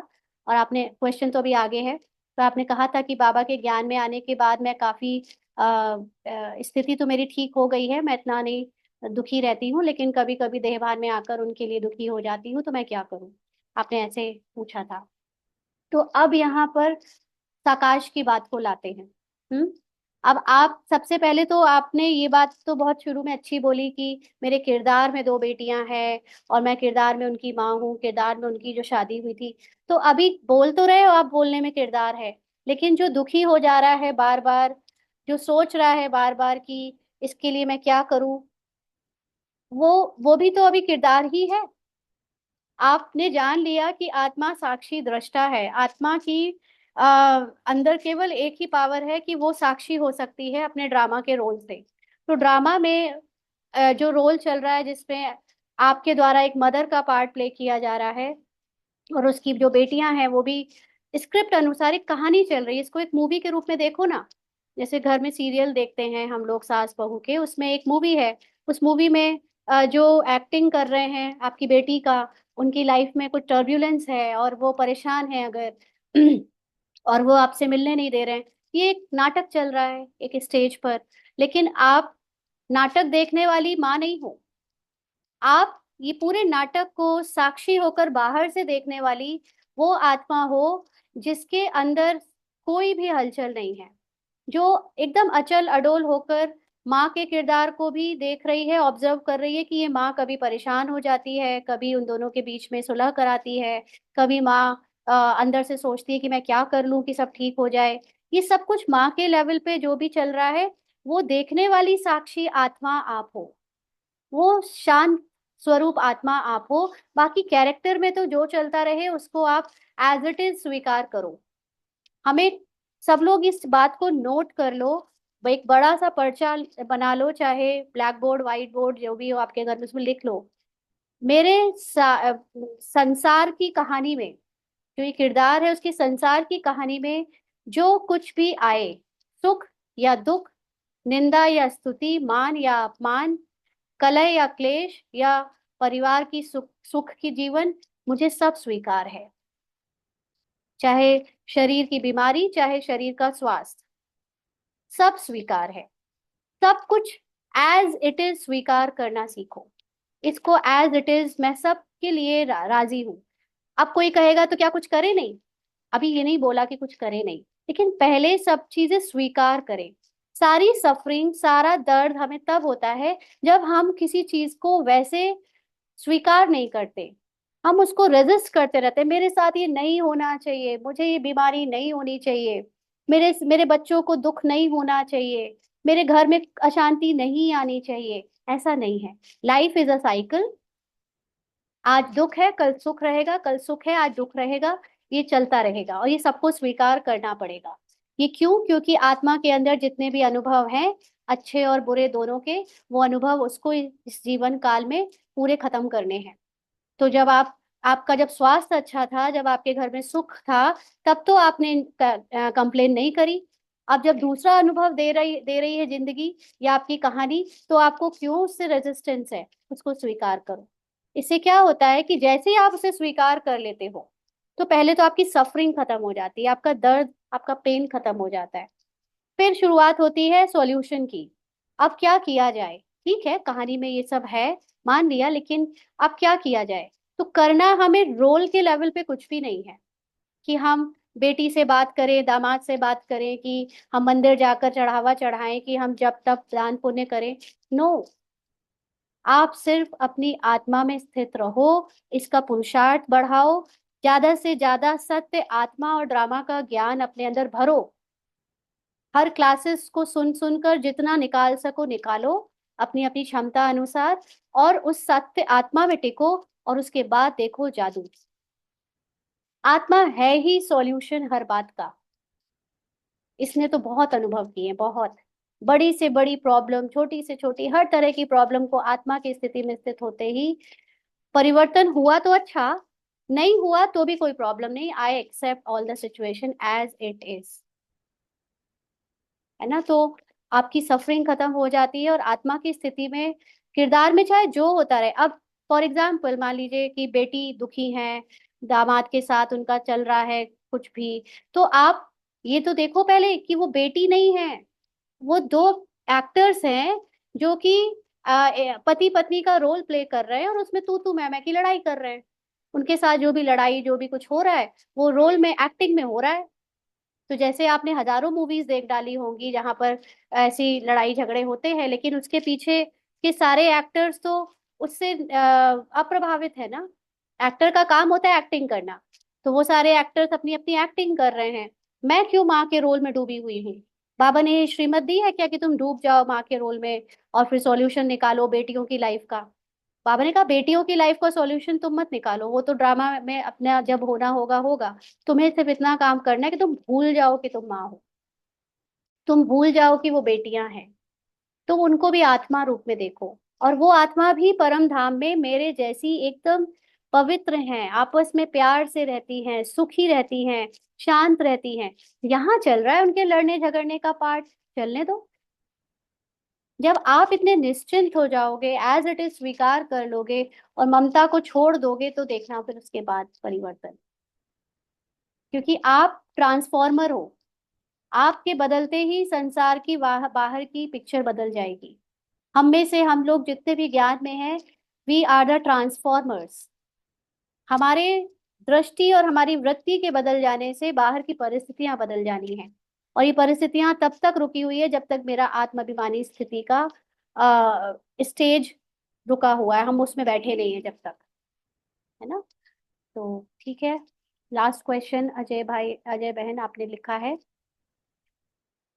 और आपने, क्वेश्चन तो अभी आगे है, तो आपने कहा था कि बाबा के ज्ञान में आने के बाद मैं काफी स्थिति तो मेरी ठीक हो गई है, मैं इतना नहीं दुखी रहती हूँ, लेकिन कभी कभी देहभान में आकर उनके लिए दुखी हो जाती हूँ, तो मैं क्या करूँ? आपने ऐसे पूछा था। तो अब यहाँ पर साकाश की बात को लाते हैं। हम्म। अब आप सबसे पहले तो आपने ये बात तो बहुत शुरू में अच्छी बोली कि मेरे किरदार में दो बेटियां हैं और मैं किरदार में उनकी माँ हूँ, किरदार में उनकी जो शादी हुई थी। तो अभी बोल तो रहे हो आप, बोलने में किरदार है, लेकिन जो दुखी हो जा रहा है बार बार, जो सोच रहा है बार बार कि इसके लिए मैं क्या करूं, वो भी तो अभी किरदार ही है। आपने जान लिया कि आत्मा साक्षी दृष्टा है, आत्मा की अंदर केवल एक ही पावर है कि वो साक्षी हो सकती है अपने ड्रामा के रोल से। तो ड्रामा में जो रोल चल रहा है जिसमें आपके द्वारा एक मदर का पार्ट प्ले किया जा रहा है, और उसकी जो बेटियां हैं वो भी स्क्रिप्ट अनुसार एक कहानी चल रही है। इसको एक मूवी के रूप में देखो ना, जैसे घर में सीरियल देखते हैं हम लोग सास बहू के, उसमें एक मूवी है। उस मूवी में जो एक्टिंग कर रहे हैं आपकी बेटी का, उनकी लाइफ में कुछ टर्ब्यूलेंस है और वो परेशान है अगर और वो आपसे मिलने नहीं दे रहे हैं, ये एक नाटक चल रहा है एक स्टेज पर, लेकिन आप नाटक देखने वाली माँ नहीं हो। आप ये पूरे नाटक को साक्षी होकर बाहर से देखने वाली वो आत्मा हो जिसके अंदर कोई भी हलचल नहीं है, जो एकदम अचल अडोल होकर माँ के किरदार को भी देख रही है, ऑब्जर्व कर रही है कि ये माँ कभी परेशान हो जाती है, कभी उन दोनों के बीच में सुलह कराती है, कभी माँ अंदर से सोचती है कि मैं क्या कर लूं कि सब ठीक हो जाए। ये सब कुछ माँ के लेवल पे जो भी चल रहा है, वो देखने वाली साक्षी आत्मा आप हो, वो शांत स्वरूप आत्मा आप हो। बाकी कैरेक्टर में तो जो चलता रहे उसको आप एज इट इज स्वीकार करो। हमें सब लोग इस बात को नोट कर लो, एक बड़ा सा पर्चा बना लो, चाहे ब्लैक बोर्ड व्हाइट बोर्ड जो भी हो आपके घर में, उसमें लिख लो, मेरे संसार की कहानी में, जो ये किरदार है उसकी संसार की कहानी में जो कुछ भी आए, सुख या दुख, निंदा या स्तुति, मान या अपमान, कलह या क्लेश, या परिवार की सुख सुख की जीवन, मुझे सब स्वीकार है। चाहे शरीर की बीमारी, चाहे शरीर का स्वास्थ्य, सब स्वीकार है। सब कुछ एज इट इज स्वीकार करना सीखो। इसको एज इट इज मैं सबके लिए राजी हूं। अब कोई कहेगा तो क्या कुछ करे नहीं, अभी ये नहीं बोला कि कुछ करे नहीं, लेकिन पहले सब चीजें स्वीकार करें। सारी सफरिंग, सारा दर्द हमें तब होता है जब हम किसी चीज को वैसे स्वीकार नहीं करते, हम उसको रेजिस्ट करते रहते हैं। मेरे साथ ये नहीं होना चाहिए, मुझे ये बीमारी नहीं होनी चाहिए, मेरे मेरे बच्चों को दुख नहीं होना चाहिए, मेरे घर में अशांति नहीं आनी चाहिए। ऐसा नहीं है। Life is a cycle. आज दुख है कल सुख रहेगा, कल सुख है आज दुख रहेगा, ये चलता रहेगा और ये सबको स्वीकार करना पड़ेगा। ये क्यों? क्योंकि आत्मा के अंदर जितने भी अनुभव हैं, अच्छे और बुरे दोनों के, वो अनुभव उसको इस जीवन काल में पूरे खत्म करने हैं। तो जब आपका जब स्वास्थ्य अच्छा था, जब आपके घर में सुख था, तब तो आपने कंप्लेन नहीं करी। अब जब दूसरा अनुभव दे रही है जिंदगी या आपकी कहानी, तो आपको क्यों उससे रेजिस्टेंस है? उसको स्वीकार करो। इससे क्या होता है कि जैसे ही आप उसे स्वीकार कर लेते हो, तो पहले तो आपकी सफरिंग खत्म हो जाती है, आपका दर्द, आपका पेन खत्म हो जाता है। फिर शुरुआत होती है सॉल्यूशन की। अब क्या किया जाए? ठीक है, कहानी में ये सब है, मान लिया, लेकिन अब क्या किया जाए? तो करना हमें रोल के लेवल पे कुछ भी नहीं है कि हम बेटी से बात करें, दामाद से बात करें, कि हम मंदिर जाकर चढ़ावा चढ़ाएं, कि हम जब तब दान पुण्य करें। नो, आप सिर्फ अपनी आत्मा में स्थित रहो, इसका पुरुषार्थ बढ़ाओ, ज्यादा से ज्यादा सत्य, आत्मा और ड्रामा का ज्ञान अपने अंदर भरो। हर क्लासेस को सुन सुनकर जितना निकाल सको निकालो, अपनी अपनी क्षमता अनुसार, और उस सत्य आत्मा में टिको, और उसके बाद देखो जादू। आत्मा है ही सॉल्यूशन हर बात का। इसने तो बहुत अनुभव किए, बहुत बड़ी से बड़ी प्रॉब्लम, छोटी से छोटी, हर तरह की प्रॉब्लम को आत्मा की स्थिति में स्थित होते ही परिवर्तन हुआ तो अच्छा, नहीं हुआ तो भी कोई प्रॉब्लम नहीं। I accept all the situation as it is, है ना? तो आपकी सफरिंग खत्म हो जाती है और आत्मा की स्थिति में किरदार में चाहे जो होता रहे। अब फॉर एग्जाम्पल मान लीजिए कि बेटी दुखी है, दामाद के साथ उनका चल रहा है कुछ भी, तो आप ये तो देखो पहले कि वो बेटी नहीं है, वो दो एक्टर्स हैं जो कि पति पत्नी का रोल प्ले कर रहे हैं और उसमें तू मैं की लड़ाई कर रहे हैं। उनके साथ जो भी लड़ाई, जो भी कुछ हो रहा है, वो रोल में, एक्टिंग में हो रहा है। तो जैसे आपने हजारों मूवीज देख डाली होंगी जहां पर ऐसी लड़ाई झगड़े होते हैं, लेकिन उसके पीछे के सारे एक्टर्स तो उससे अप्रभावित है ना। एक्टर का काम होता है एक्टिंग करना, तो वो सारे एक्टर्स अपनी अपनी एक्टिंग कर रहे हैं। मैं क्यों माँ के रोल में डूबी हुई हूँ? बाबा ने ये श्रीमत दी है क्या कि तुम डूब जाओ माँ के रोल में और फिर सॉल्यूशन निकालो बेटियों की लाइफ का? बाबा ने कहा बेटियों की लाइफ का सॉल्यूशन तुम मत निकालो, वो तो ड्रामा में अपना जब होना होगा होगा। तुम्हें सिर्फ इतना काम करना है कि तुम भूल जाओ कि तुम माँ हो, तुम भूल जाओ कि वो बेटियां हैं। तो उनको भी आत्मा रूप में देखो, और वो आत्मा भी परम धाम में मेरे जैसी एकदम पवित्र हैं, आपस में प्यार से रहती हैं, सुखी रहती हैं, शांत रहती हैं। यहाँ चल रहा है उनके लड़ने झगड़ने का पार्ट, चलने दो। जब आप इतने निश्चिंत हो जाओगे, एज इट इज स्वीकार कर लोगे और ममता को छोड़ दोगे, तो देखना फिर उसके बाद परिवर्तन। क्योंकि आप ट्रांसफॉर्मर हो, आपके बदलते ही संसार की बाहर की पिक्चर बदल जाएगी। हम में से हम लोग जितने भी ज्ञान में हैं, वी आर द ट्रांसफॉर्मर्स। हमारे दृष्टि और हमारी वृत्ति के बदल जाने से बाहर की परिस्थितियां बदल जानी है। और ये परिस्थितियां तब तक रुकी हुई है जब तक मेरा आत्माभिमानी स्थिति का स्टेज रुका हुआ है, हम उसमें बैठे नहीं है जब तक, है ना। तो ठीक है, लास्ट क्वेश्चन अजय भाई, अजय बहन आपने लिखा है,